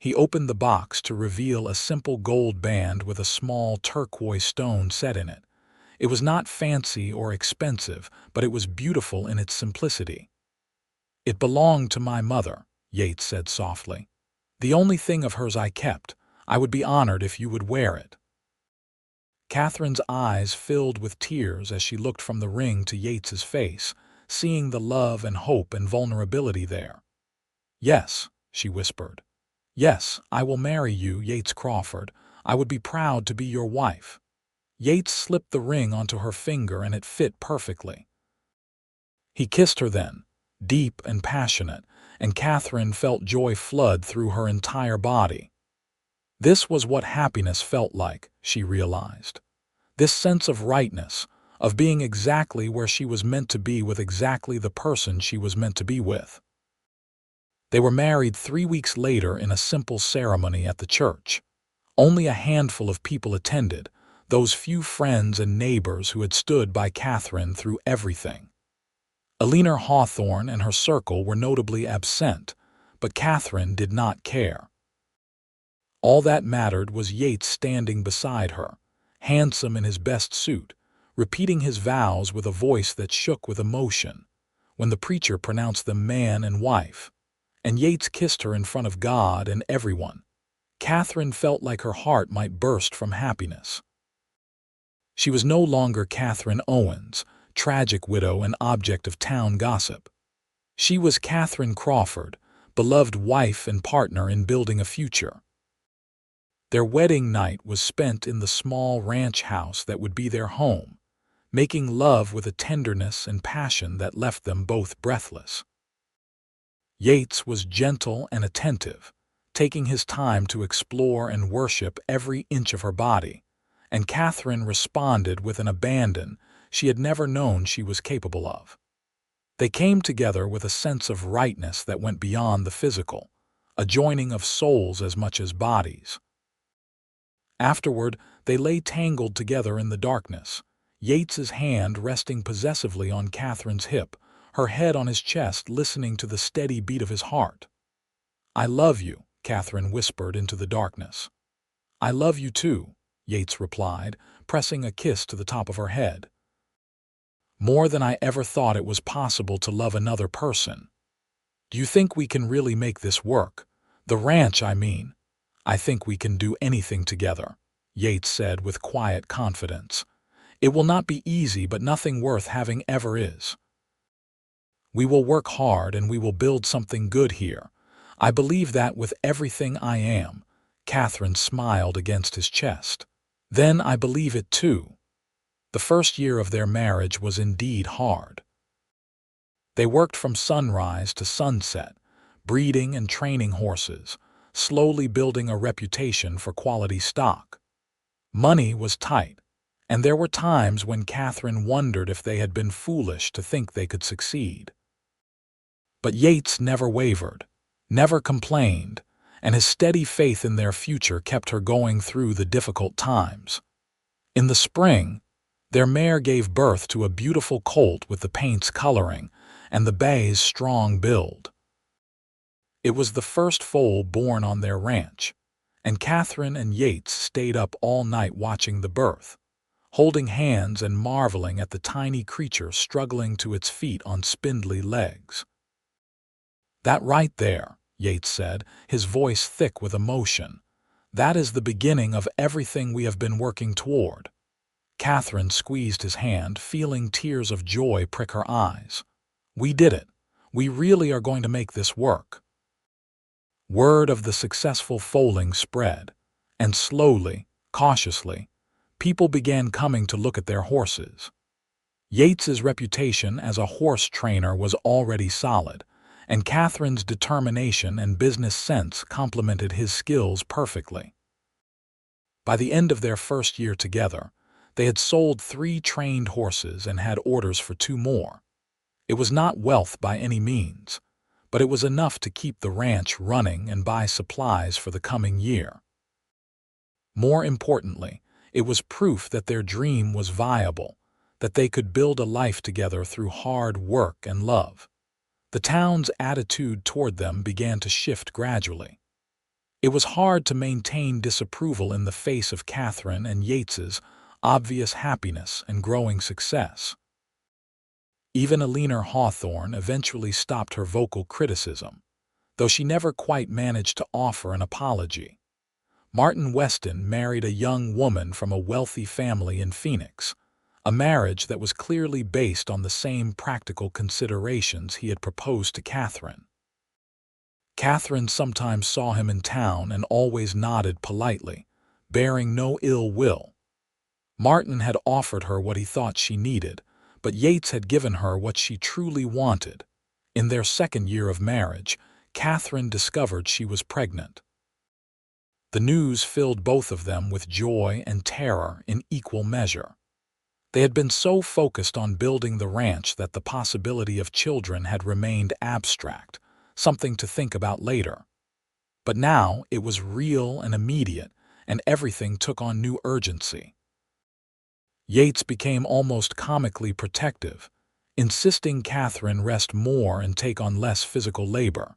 A: He opened the box to reveal a simple gold band with a small turquoise stone set in it. It was not fancy or expensive, but it was beautiful in its simplicity. "It belonged to my mother," Yates said softly. "The only thing of hers I kept. I would be honored if you would wear it." Katherine's eyes filled with tears as she looked from the ring to Yates's face, seeing the love and hope and vulnerability there. "Yes," she whispered. "Yes, I will marry you, Yates Crawford. I would be proud to be your wife." Yates slipped the ring onto her finger and it fit perfectly. He kissed her then, deep and passionate, and Katherine felt joy flood through her entire body. This was what happiness felt like, she realized. This sense of rightness, of being exactly where she was meant to be with exactly the person she was meant to be with. They were married 3 weeks later in a simple ceremony at the church. Only a handful of people attended, those few friends and neighbors who had stood by Katherine through everything. Eleanor Hawthorne and her circle were notably absent, but Katherine did not care. All that mattered was Yates standing beside her, handsome in his best suit, repeating his vows with a voice that shook with emotion, when the preacher pronounced them man and wife, and Yates kissed her in front of God and everyone. Katherine felt like her heart might burst from happiness. She was no longer Katherine Owens, tragic widow and object of town gossip. She was Katherine Crawford, beloved wife and partner in building a future. Their wedding night was spent in the small ranch house that would be their home, making love with a tenderness and passion that left them both breathless. Yates was gentle and attentive, taking his time to explore and worship every inch of her body, and Katherine responded with an abandon she had never known she was capable of. They came together with a sense of rightness that went beyond the physical, a joining of souls as much as bodies. Afterward, they lay tangled together in the darkness, Yates's hand resting possessively on Katherine's hip, her head on his chest listening to the steady beat of his heart. "I love you," Katherine whispered into the darkness. "I love you too," Yates replied, pressing a kiss to the top of her head. "More than I ever thought it was possible to love another person. Do you think we can really make this work? The ranch, I mean. I think we can do anything together," Yates said with quiet confidence. "It will not be easy, but nothing worth having ever is. We will work hard and we will build something good here. I believe that with everything I am." Katherine smiled against his chest. "Then I believe it too." The first year of their marriage was indeed hard. They worked from sunrise to sunset, breeding and training horses, slowly building a reputation for quality stock. Money was tight, and there were times when Katherine wondered if they had been foolish to think they could succeed. But Yates never wavered, never complained, and his steady faith in their future kept her going through the difficult times. In the spring, their mare gave birth to a beautiful colt with the paint's coloring and the bay's strong build. It was the first foal born on their ranch, and Katherine and Yates stayed up all night watching the birth, holding hands and marveling at the tiny creature struggling to its feet on spindly legs. "That right there," Yates said, his voice thick with emotion, "that is the beginning of everything we have been working toward." Katherine squeezed his hand, feeling tears of joy prick her eyes. "We did it. We really are going to make this work." Word of the successful foaling spread, and slowly, cautiously, people began coming to look at their horses. Yates's reputation as a horse trainer was already solid, and Katherine's determination and business sense complemented his skills perfectly. By the end of their first year together, they had sold 3 trained horses and had orders for 2 more. It was not wealth by any means, but it was enough to keep the ranch running and buy supplies for the coming year. More importantly, it was proof that their dream was viable, that they could build a life together through hard work and love. The town's attitude toward them began to shift gradually. It was hard to maintain disapproval in the face of Katherine and Yates's obvious happiness and growing success. Even Eleanor Hawthorne eventually stopped her vocal criticism, though she never quite managed to offer an apology. Martin Weston married a young woman from a wealthy family in Phoenix, a marriage that was clearly based on the same practical considerations he had proposed to Katherine. Katherine sometimes saw him in town and always nodded politely, bearing no ill will. Martin had offered her what he thought she needed, but Yates had given her what she truly wanted. In their second year of marriage, Katherine discovered she was pregnant. The news filled both of them with joy and terror in equal measure. They had been so focused on building the ranch that the possibility of children had remained abstract, something to think about later. But now it was real and immediate, and everything took on new urgency. Yates became almost comically protective, insisting Katherine rest more and take on less physical labor.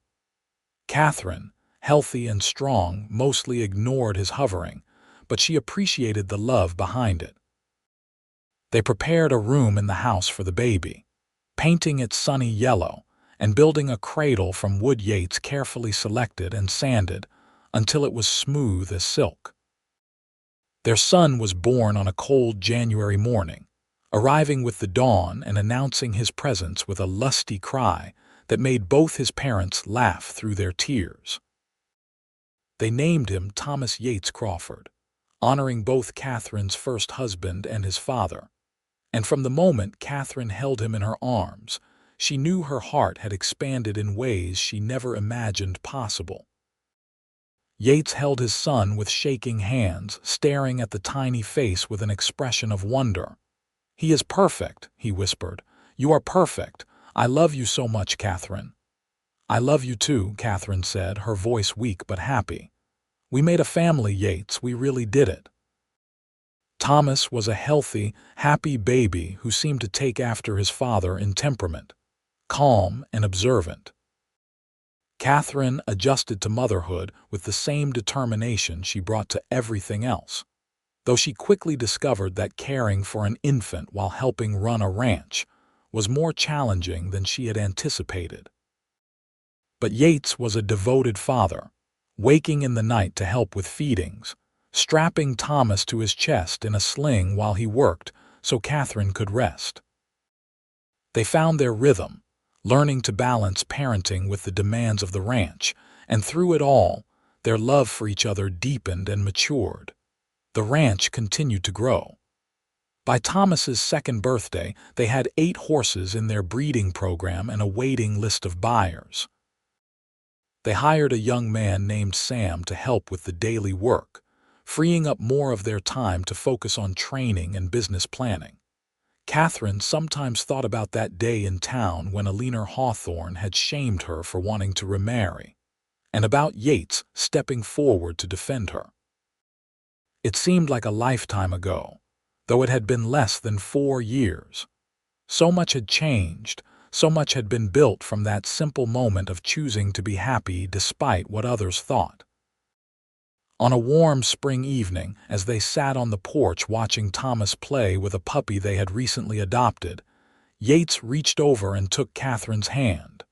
A: Katherine, healthy and strong, mostly ignored his hovering, but she appreciated the love behind it. They prepared a room in the house for the baby, painting it sunny yellow and building a cradle from wood Yates carefully selected and sanded until it was smooth as silk. Their son was born on a cold January morning, arriving with the dawn and announcing his presence with a lusty cry that made both his parents laugh through their tears. They named him Thomas Yates Crawford, honoring both Catherine's first husband and his father. And from the moment Katherine held him in her arms, she knew her heart had expanded in ways she never imagined possible. Yates held his son with shaking hands, staring at the tiny face with an expression of wonder. "He is perfect," he whispered. "You are perfect. I love you so much, Katherine." "I love you too," Katherine said, her voice weak but happy. "We made a family, Yates. We really did it." Thomas was a healthy, happy baby who seemed to take after his father in temperament, calm and observant. Katherine adjusted to motherhood with the same determination she brought to everything else, though she quickly discovered that caring for an infant while helping run a ranch was more challenging than she had anticipated. But Yates was a devoted father, waking in the night to help with feedings, strapping Thomas to his chest in a sling while he worked so Katherine could rest. They found their rhythm, learning to balance parenting with the demands of the ranch, and through it all, their love for each other deepened and matured. The ranch continued to grow. By Thomas's second birthday, they had 8 horses in their breeding program and a waiting list of buyers. They hired a young man named Sam to help with the daily work, freeing up more of their time to focus on training and business planning. Katherine sometimes thought about that day in town when Alina Hawthorne had shamed her for wanting to remarry, and about Yates stepping forward to defend her. It seemed like a lifetime ago, though it had been less than 4 years. So much had changed, so much had been built from that simple moment of choosing to be happy despite what others thought. On a warm spring evening, as they sat on the porch watching Thomas play with a puppy they had recently adopted, Yates reached over and took Katherine's hand.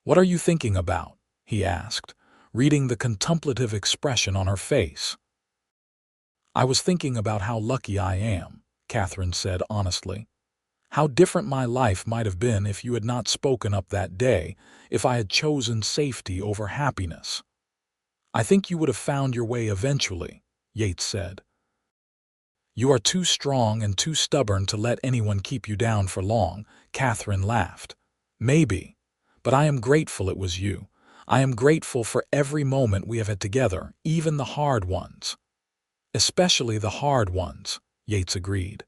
A: "What are you thinking about?" he asked, reading the contemplative expression on her face. "I was thinking about how lucky I am," Katherine said honestly. "How different my life might have been if you had not spoken up that day, if I had chosen safety over happiness." "I think you would have found your way eventually," Yates said. "You are too strong and too stubborn to let anyone keep you down for long," Katherine laughed. "Maybe, but I am grateful it was you. I am grateful for every moment we have had together, even the hard ones." "Especially the hard ones," Yates agreed.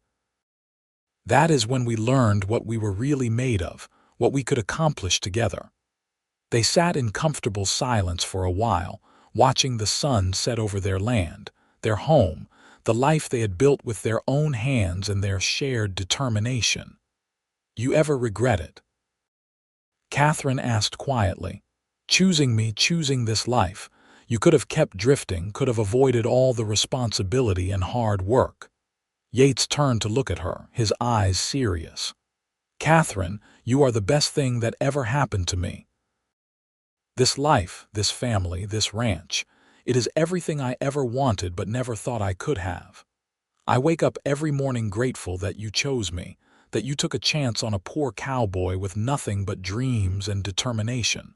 A: "That is when we learned what we were really made of, what we could accomplish together." They sat in comfortable silence for a while, watching the sun set over their land, their home, the life they had built with their own hands and their shared determination. "You ever regret it?" Katherine asked quietly. "Choosing me, choosing this life. You could have kept drifting, could have avoided all the responsibility and hard work." Yates turned to look at her, his eyes serious. "Katherine, you are the best thing that ever happened to me. This life, this family, this ranch, it is everything I ever wanted but never thought I could have. I wake up every morning grateful that you chose me, that you took a chance on a poor cowboy with nothing but dreams and determination."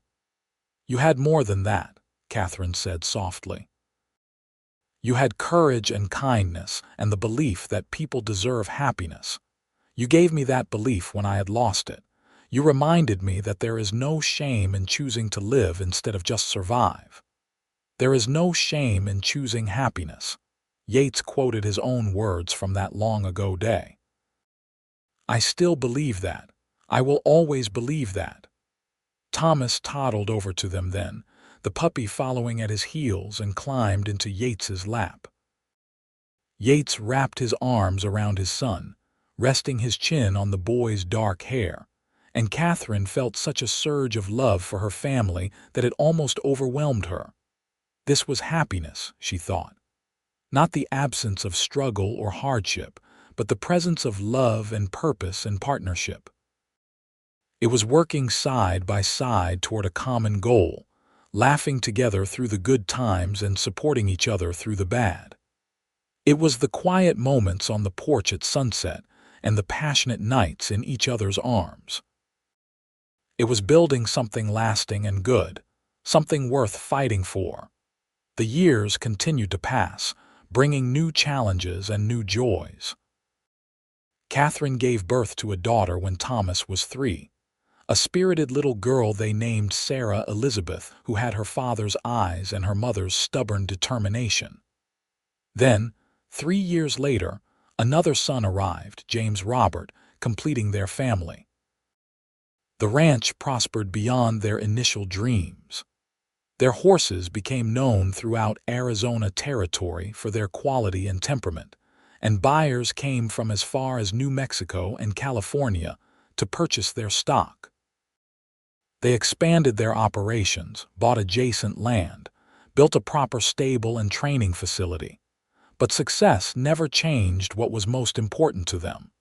A: "You had more than that," Katherine said softly. "You had courage and kindness and the belief that people deserve happiness. You gave me that belief when I had lost it. You reminded me that there is no shame in choosing to live instead of just survive. There is no shame in choosing happiness." Yates quoted his own words from that long-ago day. "I still believe that. I will always believe that." Thomas toddled over to them then, the puppy following at his heels, and climbed into Yates's lap. Yates wrapped his arms around his son, resting his chin on the boy's dark hair, and Katherine felt such a surge of love for her family that it almost overwhelmed her. This was happiness, she thought. Not the absence of struggle or hardship, but the presence of love and purpose and partnership. It was working side by side toward a common goal, laughing together through the good times and supporting each other through the bad. It was the quiet moments on the porch at sunset and the passionate nights in each other's arms. It was building something lasting and good, something worth fighting for. The years continued to pass, bringing new challenges and new joys. Katherine gave birth to a daughter when Thomas was 3, a spirited little girl they named Sarah Elizabeth, who had her father's eyes and her mother's stubborn determination. Then, 3 years later, another son arrived, James Robert, completing their family. The ranch prospered beyond their initial dreams. Their horses became known throughout Arizona territory for their quality and temperament, and buyers came from as far as New Mexico and California to purchase their stock. They expanded their operations, bought adjacent land, built a proper stable and training facility. But success never changed what was most important to them.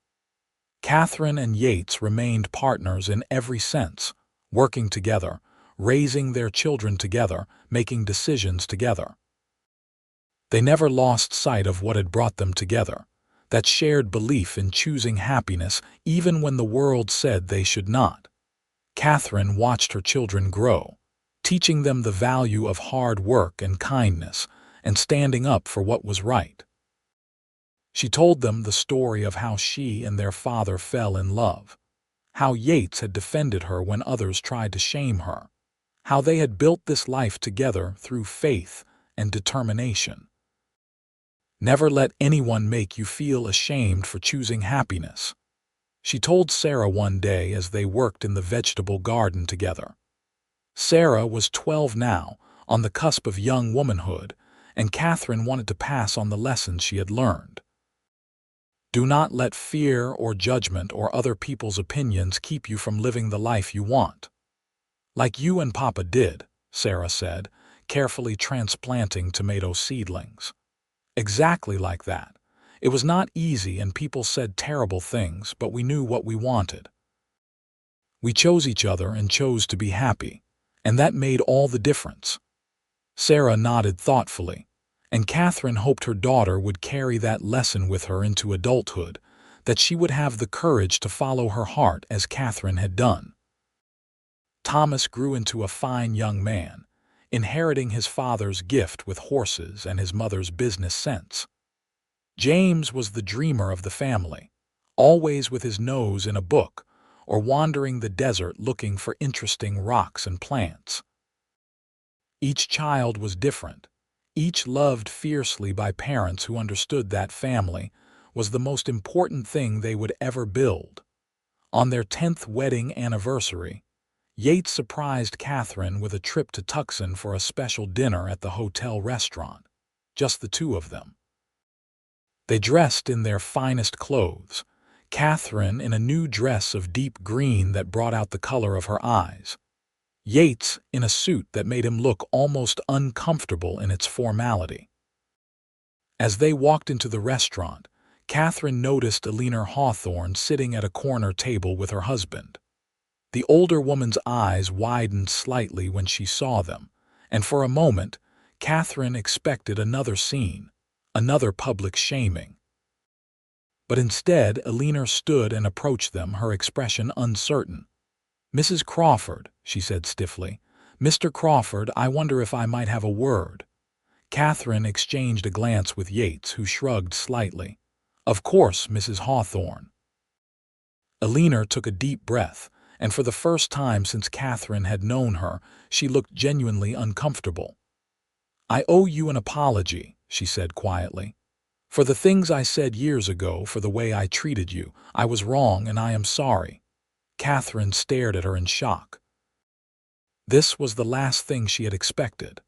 A: Katherine and Yates remained partners in every sense, working together, raising their children together, making decisions together. They never lost sight of what had brought them together, that shared belief in choosing happiness even when the world said they should not. Katherine watched her children grow, teaching them the value of hard work and kindness, and standing up for what was right. She told them the story of how she and their father fell in love, how Yates had defended her when others tried to shame her, how they had built this life together through faith and determination. Never let anyone make you feel ashamed for choosing happiness, she told Sarah one day as they worked in the vegetable garden together. Sarah was 12 now, on the cusp of young womanhood, and Katherine wanted to pass on the lessons she had learned. Do not let fear or judgment or other people's opinions keep you from living the life you want. Like you and Papa did, Sarah said, carefully transplanting tomato seedlings. Exactly like that. It was not easy and people said terrible things, but we knew what we wanted. We chose each other and chose to be happy, and that made all the difference. Sarah nodded thoughtfully, and Katherine hoped her daughter would carry that lesson with her into adulthood, that she would have the courage to follow her heart as Katherine had done. Thomas grew into a fine young man, inheriting his father's gift with horses and his mother's business sense. James was the dreamer of the family, always with his nose in a book or wandering the desert looking for interesting rocks and plants. Each child was different, each loved fiercely by parents who understood that family was the most important thing they would ever build. On their 10th wedding anniversary, Yates surprised Katherine with a trip to Tucson for a special dinner at the hotel restaurant, just the two of them. They dressed in their finest clothes, Katherine in a new dress of deep green that brought out the color of her eyes, Yates in a suit that made him look almost uncomfortable in its formality. As they walked into the restaurant, Katherine noticed Eleanor Hawthorne sitting at a corner table with her husband. The older woman's eyes widened slightly when she saw them, and for a moment, Katherine expected another scene, another public shaming. But instead, Eleanor stood and approached them, her expression uncertain. "Mrs. Crawford," she said stiffly. "Mr. Crawford, I wonder if I might have a word." Katherine exchanged a glance with Yates, who shrugged slightly. "Of course, Mrs. Hawthorne." Eleanor took a deep breath, and for the first time since Katherine had known her, she looked genuinely uncomfortable. "I owe you an apology," she said quietly. "For the things I said years ago, for the way I treated you. I was wrong and I am sorry." Katherine stared at her in shock. This was the last thing she had expected.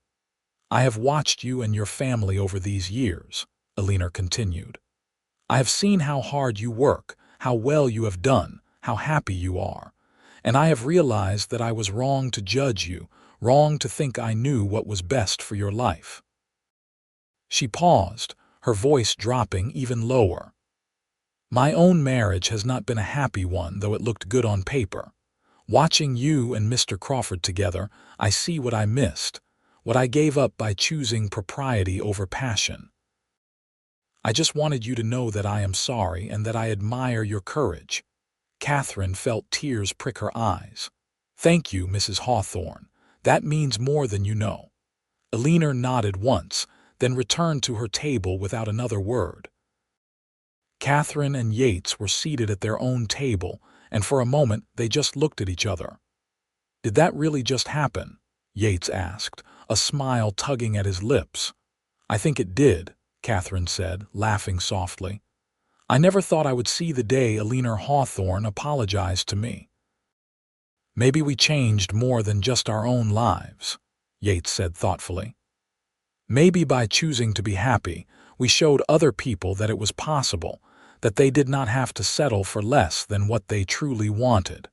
A: "I have watched you and your family over these years," Eleanor continued. "I have seen how hard you work, how well you have done, how happy you are, and I have realized that I was wrong to judge you, wrong to think I knew what was best for your life." She paused, her voice dropping even lower. "My own marriage has not been a happy one, though it looked good on paper. Watching you and Mr. Crawford together, I see what I missed, what I gave up by choosing propriety over passion. I just wanted you to know that I am sorry and that I admire your courage." Katherine felt tears prick her eyes. "Thank you, Mrs. Hawthorne. That means more than you know." Eleanor nodded once, then returned to her table without another word. Katherine and Yates were seated at their own table, and for a moment they just looked at each other. "Did that really just happen?" Yates asked, a smile tugging at his lips. "I think it did," Katherine said, laughing softly. "I never thought I would see the day Eleanor Hawthorne apologized to me." "Maybe we changed more than just our own lives," Yates said thoughtfully. "Maybe by choosing to be happy, we showed other people that it was possible, that they did not have to settle for less than what they truly wanted."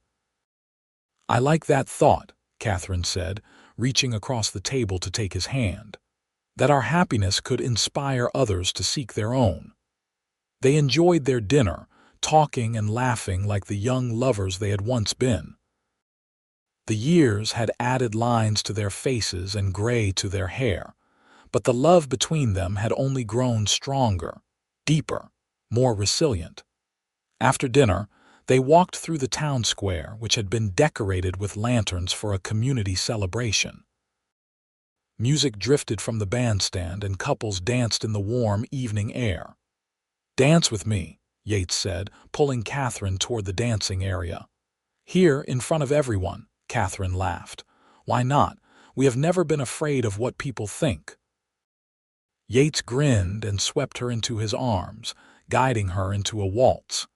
A: "I like that thought," Katherine said, reaching across the table to take his hand. "That our happiness could inspire others to seek their own." They enjoyed their dinner, talking and laughing like the young lovers they had once been. The years had added lines to their faces and gray to their hair, but the love between them had only grown stronger, deeper, more resilient. After dinner, they walked through the town square, which had been decorated with lanterns for a community celebration. Music drifted from the bandstand and couples danced in the warm evening air. "Dance with me," Yates said, pulling Katherine toward the dancing area. "Here, in front of everyone," Katherine laughed. "Why not? We have never been afraid of what people think." Yates grinned and swept her into his arms, guiding her into a waltz.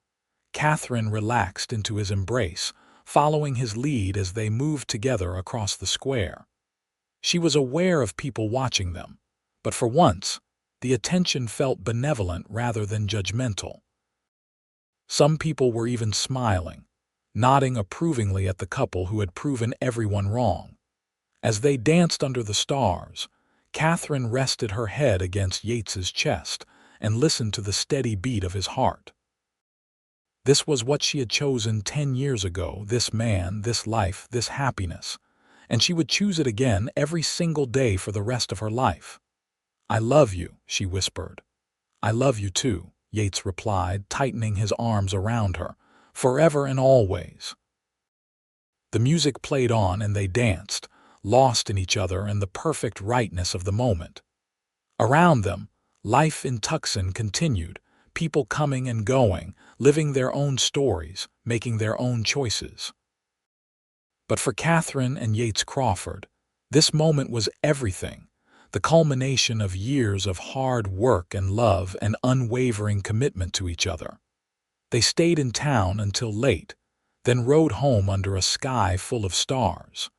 A: Katherine relaxed into his embrace, following his lead as they moved together across the square. She was aware of people watching them, but for once, the attention felt benevolent rather than judgmental. Some people were even smiling, nodding approvingly at the couple who had proven everyone wrong. As they danced under the stars, Katherine rested her head against Yates's chest and listened to the steady beat of his heart. This was what she had chosen 10 years ago, this man, this life, this happiness, and she would choose it again every single day for the rest of her life. "I love you," she whispered. "I love you too," Yates replied, tightening his arms around her, "forever and always." The music played on and they danced, lost in each other and the perfect rightness of the moment. Around them, life in Tucson continued, people coming and going, living their own stories, making their own choices. But for Katherine and Yates Crawford, this moment was everything, the culmination of years of hard work and love and unwavering commitment to each other. They stayed in town until late, then rode home under a sky full of stars.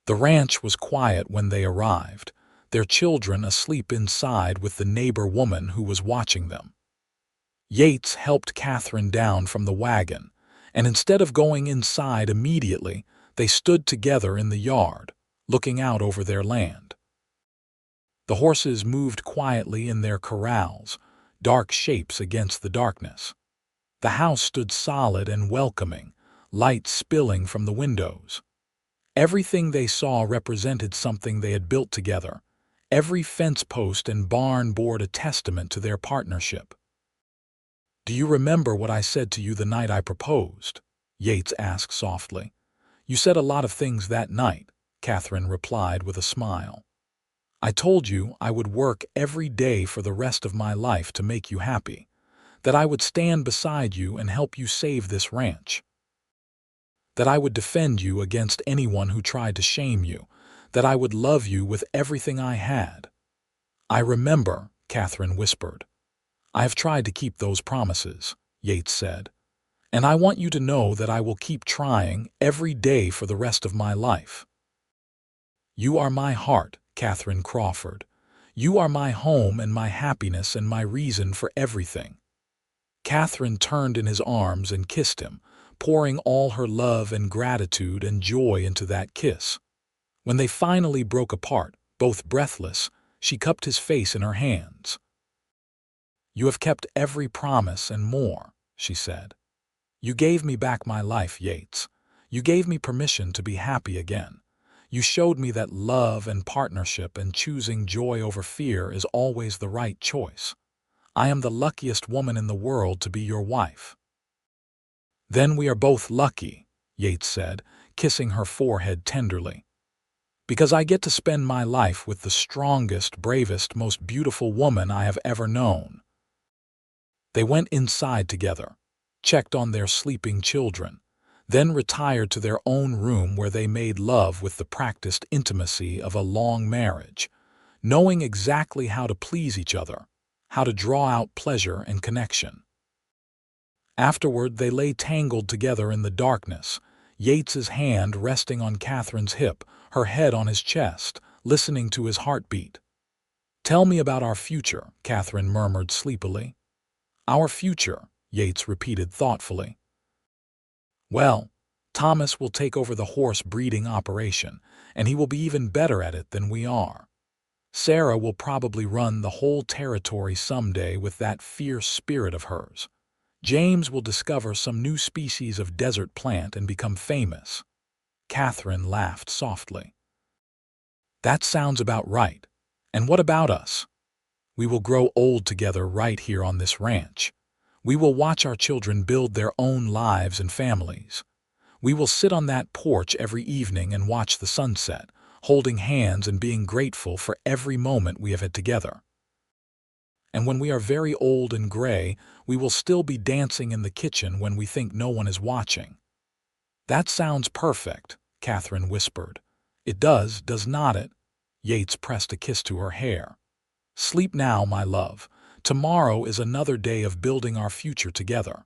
A: The ranch was quiet when they arrived, their children asleep inside with the neighbor woman who was watching them. Yates helped Katherine down from the wagon, and instead of going inside immediately, they stood together in the yard, looking out over their land. The horses moved quietly in their corrals, dark shapes against the darkness. The house stood solid and welcoming, light spilling from the windows. Everything they saw represented something they had built together. Every fence post and barn bore a testament to their partnership. "Do you remember what I said to you the night I proposed?" Yates asked softly. "You said a lot of things that night," Katherine replied with a smile. "I told you I would work every day for the rest of my life to make you happy, that I would stand beside you and help you save this ranch, that I would defend you against anyone who tried to shame you, that I would love you with everything I had." "I remember," Katherine whispered. "I have tried to keep those promises," Yates said, "and I want you to know that I will keep trying every day for the rest of my life." "You are my heart, Katherine Crawford. You are my home and my happiness and my reason for everything." Katherine turned in his arms and kissed him, pouring all her love and gratitude and joy into that kiss. When they finally broke apart, both breathless, she cupped his face in her hands. "You have kept every promise and more," she said. "You gave me back my life, Yates. You gave me permission to be happy again. You showed me that love and partnership and choosing joy over fear is always the right choice. I am the luckiest woman in the world to be your wife." "Then we are both lucky," Yates said, kissing her forehead tenderly, "because I get to spend my life with the strongest, bravest, most beautiful woman I have ever known." They went inside together, checked on their sleeping children, then retired to their own room where they made love with the practiced intimacy of a long marriage, knowing exactly how to please each other, how to draw out pleasure and connection. Afterward, they lay tangled together in the darkness, Yates's hand resting on Catherine's hip, her head on his chest, listening to his heartbeat. "Tell me about our future," Catherine murmured sleepily. "Our future," Yates repeated thoughtfully. "Well, Thomas will take over the horse breeding operation, and he will be even better at it than we are. Sarah will probably run the whole territory someday with that fierce spirit of hers. James will discover some new species of desert plant and become famous." Catherine laughed softly. "That sounds about right. And what about us? We will grow old together right here on this ranch. We will watch our children build their own lives and families. We will sit on that porch every evening and watch the sunset, holding hands and being grateful for every moment we have had together. And when we are very old and gray, we will still be dancing in the kitchen when we think no one is watching." "That sounds perfect," Catherine whispered. "It does not it?" Yates pressed a kiss to her hair. "Sleep now, my love. Tomorrow is another day of building our future together."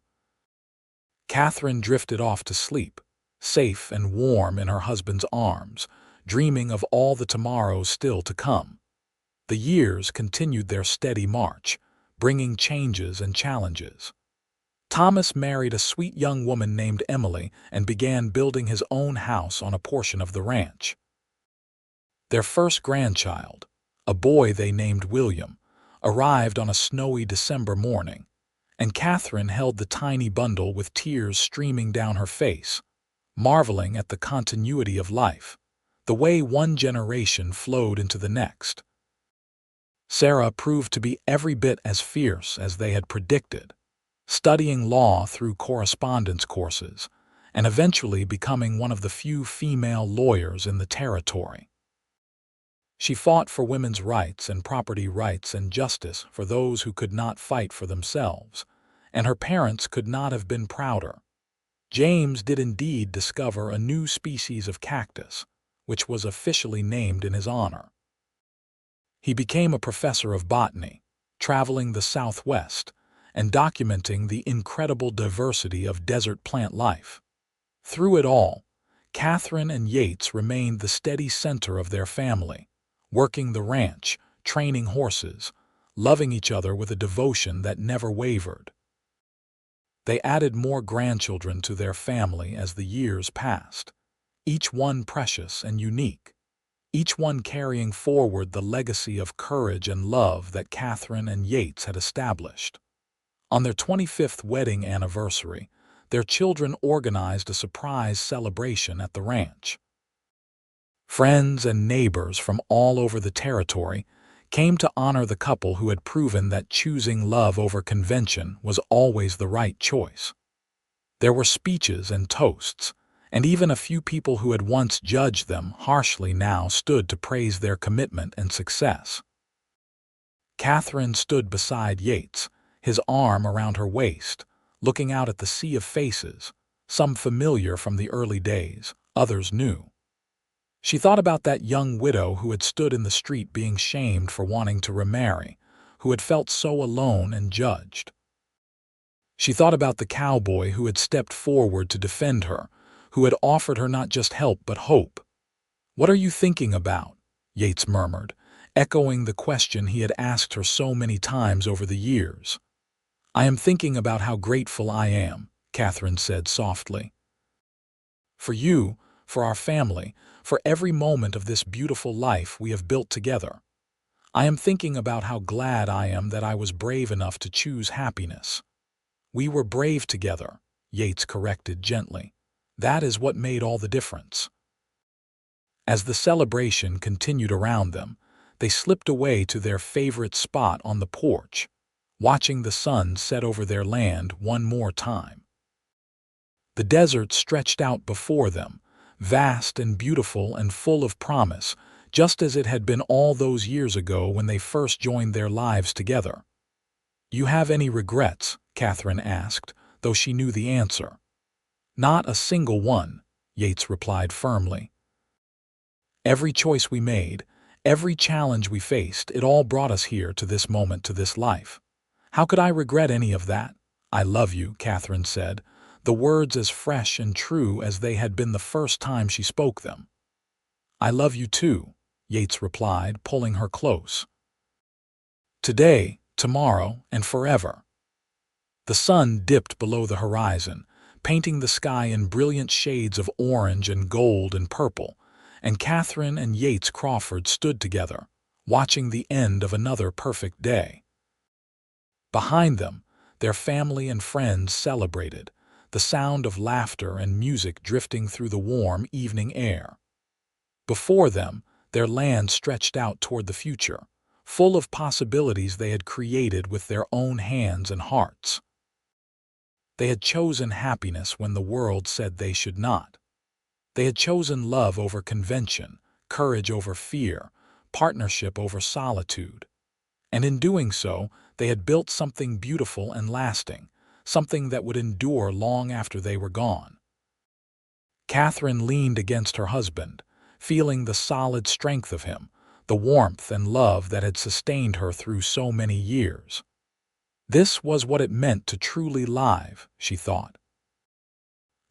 A: Catherine drifted off to sleep, safe and warm in her husband's arms, dreaming of all the tomorrows still to come. The years continued their steady march, bringing changes and challenges. Thomas married a sweet young woman named Emily and began building his own house on a portion of the ranch. Their first grandchild, a boy they named William, arrived on a snowy December morning, and Catherine held the tiny bundle with tears streaming down her face, marveling at the continuity of life, the way one generation flowed into the next. Sarah proved to be every bit as fierce as they had predicted, studying law through correspondence courses, and eventually becoming one of the few female lawyers in the territory. She fought for women's rights and property rights and justice for those who could not fight for themselves, and her parents could not have been prouder. James did indeed discover a new species of cactus, which was officially named in his honor. He became a professor of botany, traveling the Southwest and documenting the incredible diversity of desert plant life. Through it all, Catherine and Yates remained the steady center of their family, working the ranch, training horses, loving each other with a devotion that never wavered. They added more grandchildren to their family as the years passed, each one precious and unique, each one carrying forward the legacy of courage and love that Catherine and Yates had established. On their 25th wedding anniversary, their children organized a surprise celebration at the ranch. Friends and neighbors from all over the territory came to honor the couple who had proven that choosing love over convention was always the right choice. There were speeches and toasts, and even a few people who had once judged them harshly now stood to praise their commitment and success. Catherine stood beside Yates, his arm around her waist, looking out at the sea of faces, some familiar from the early days, others new. She thought about that young widow who had stood in the street being shamed for wanting to remarry, who had felt so alone and judged. She thought about the cowboy who had stepped forward to defend her, who had offered her not just help but hope. "What are you thinking about?" Yates murmured, echoing the question he had asked her so many times over the years. "I am thinking about how grateful I am," Catherine said softly. "For you, for our family, for every moment of this beautiful life we have built together. I am thinking about how glad I am that I was brave enough to choose happiness." "We were brave together," Yates corrected gently. "That is what made all the difference." As the celebration continued around them, they slipped away to their favorite spot on the porch, watching the sun set over their land one more time. The desert stretched out before them, vast and beautiful and full of promise, just as it had been all those years ago when they first joined their lives together. "You have any regrets?" Katherine asked, though she knew the answer. "Not a single one," Yates replied firmly. "Every choice we made, every challenge we faced, it all brought us here to this moment, to this life. How could I regret any of that?" "I love you," Katherine said, the words as fresh and true as they had been the first time she spoke them. "I love you too," Yates replied, pulling her close. "Today, tomorrow, and forever." The sun dipped below the horizon, painting the sky in brilliant shades of orange and gold and purple, and Katherine and Yates Crawford stood together, watching the end of another perfect day. Behind them, their family and friends celebrated, the sound of laughter and music drifting through the warm evening air. Before them, their land stretched out toward the future, full of possibilities they had created with their own hands and hearts. They had chosen happiness when the world said they should not. They had chosen love over convention, courage over fear, partnership over solitude. And in doing so, they had built something beautiful and lasting, something that would endure long after they were gone. Katherine leaned against her husband, feeling the solid strength of him, the warmth and love that had sustained her through so many years. This was what it meant to truly live, she thought.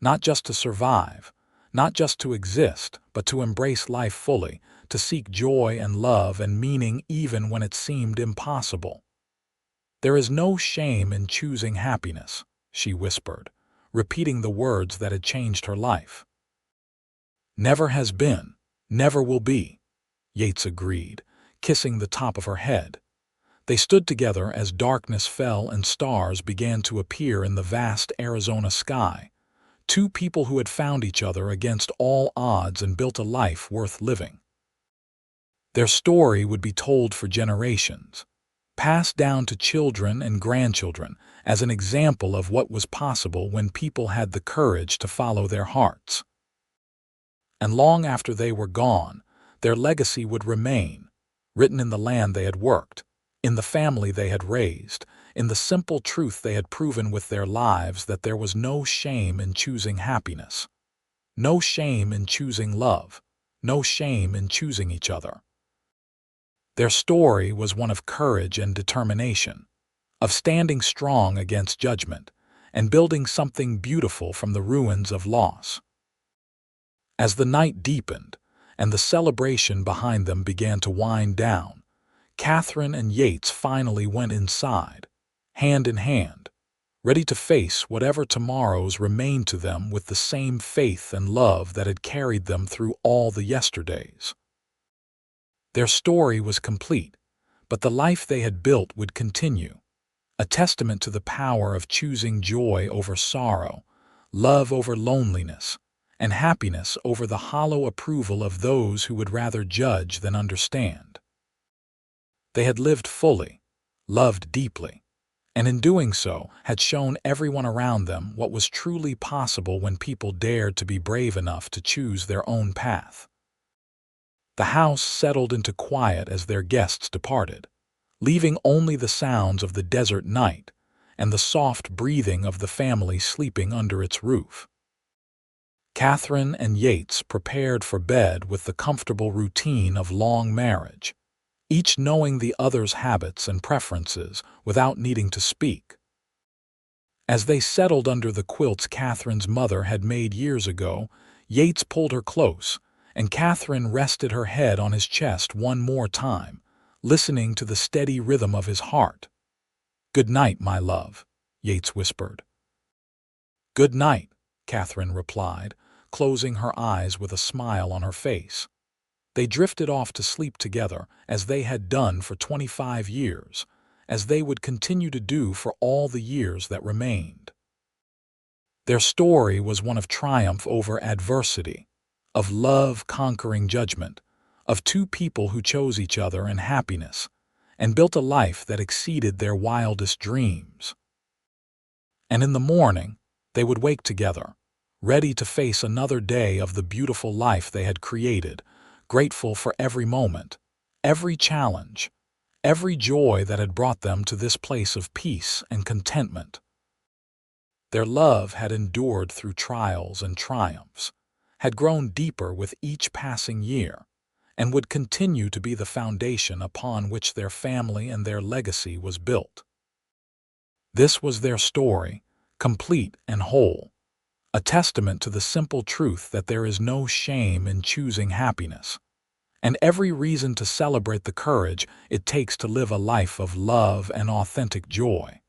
A: Not just to survive, not just to exist, but to embrace life fully, to seek joy and love and meaning even when it seemed impossible. "There is no shame in choosing happiness," she whispered, repeating the words that had changed her life. "Never has been, never will be," Yates agreed, kissing the top of her head. They stood together as darkness fell and stars began to appear in the vast Arizona sky, two people who had found each other against all odds and built a life worth living. Their story would be told for generations, passed down to children and grandchildren as an example of what was possible when people had the courage to follow their hearts. And long after they were gone, their legacy would remain, written in the land they had worked, in the family they had raised, in the simple truth they had proven with their lives that there was no shame in choosing happiness, no shame in choosing love, no shame in choosing each other. Their story was one of courage and determination, of standing strong against judgment, and building something beautiful from the ruins of loss. As the night deepened, and the celebration behind them began to wind down, Katherine and Yates finally went inside, hand in hand, ready to face whatever tomorrows remained to them with the same faith and love that had carried them through all the yesterdays. Their story was complete, but the life they had built would continue, a testament to the power of choosing joy over sorrow, love over loneliness, and happiness over the hollow approval of those who would rather judge than understand. They had lived fully, loved deeply, and in doing so had shown everyone around them what was truly possible when people dared to be brave enough to choose their own path. The house settled into quiet as their guests departed, leaving only the sounds of the desert night and the soft breathing of the family sleeping under its roof. Katherine and Yates prepared for bed with the comfortable routine of long marriage, each knowing the other's habits and preferences without needing to speak. As they settled under the quilts Katherine's mother had made years ago, Yates pulled her close, and Katherine rested her head on his chest one more time, listening to the steady rhythm of his heart. "Good night, my love," Yates whispered. "Good night," Katherine replied, closing her eyes with a smile on her face. They drifted off to sleep together as they had done for 25 years, as they would continue to do for all the years that remained. Their story was one of triumph over adversity, of love conquering judgment, of two people who chose each other and happiness, and built a life that exceeded their wildest dreams. And in the morning, they would wake together, ready to face another day of the beautiful life they had created, grateful for every moment, every challenge, every joy that had brought them to this place of peace and contentment. Their love had endured through trials and triumphs, had grown deeper with each passing year, and would continue to be the foundation upon which their family and their legacy was built. This was their story, complete and whole, a testament to the simple truth that there is no shame in choosing happiness, and every reason to celebrate the courage it takes to live a life of love and authentic joy.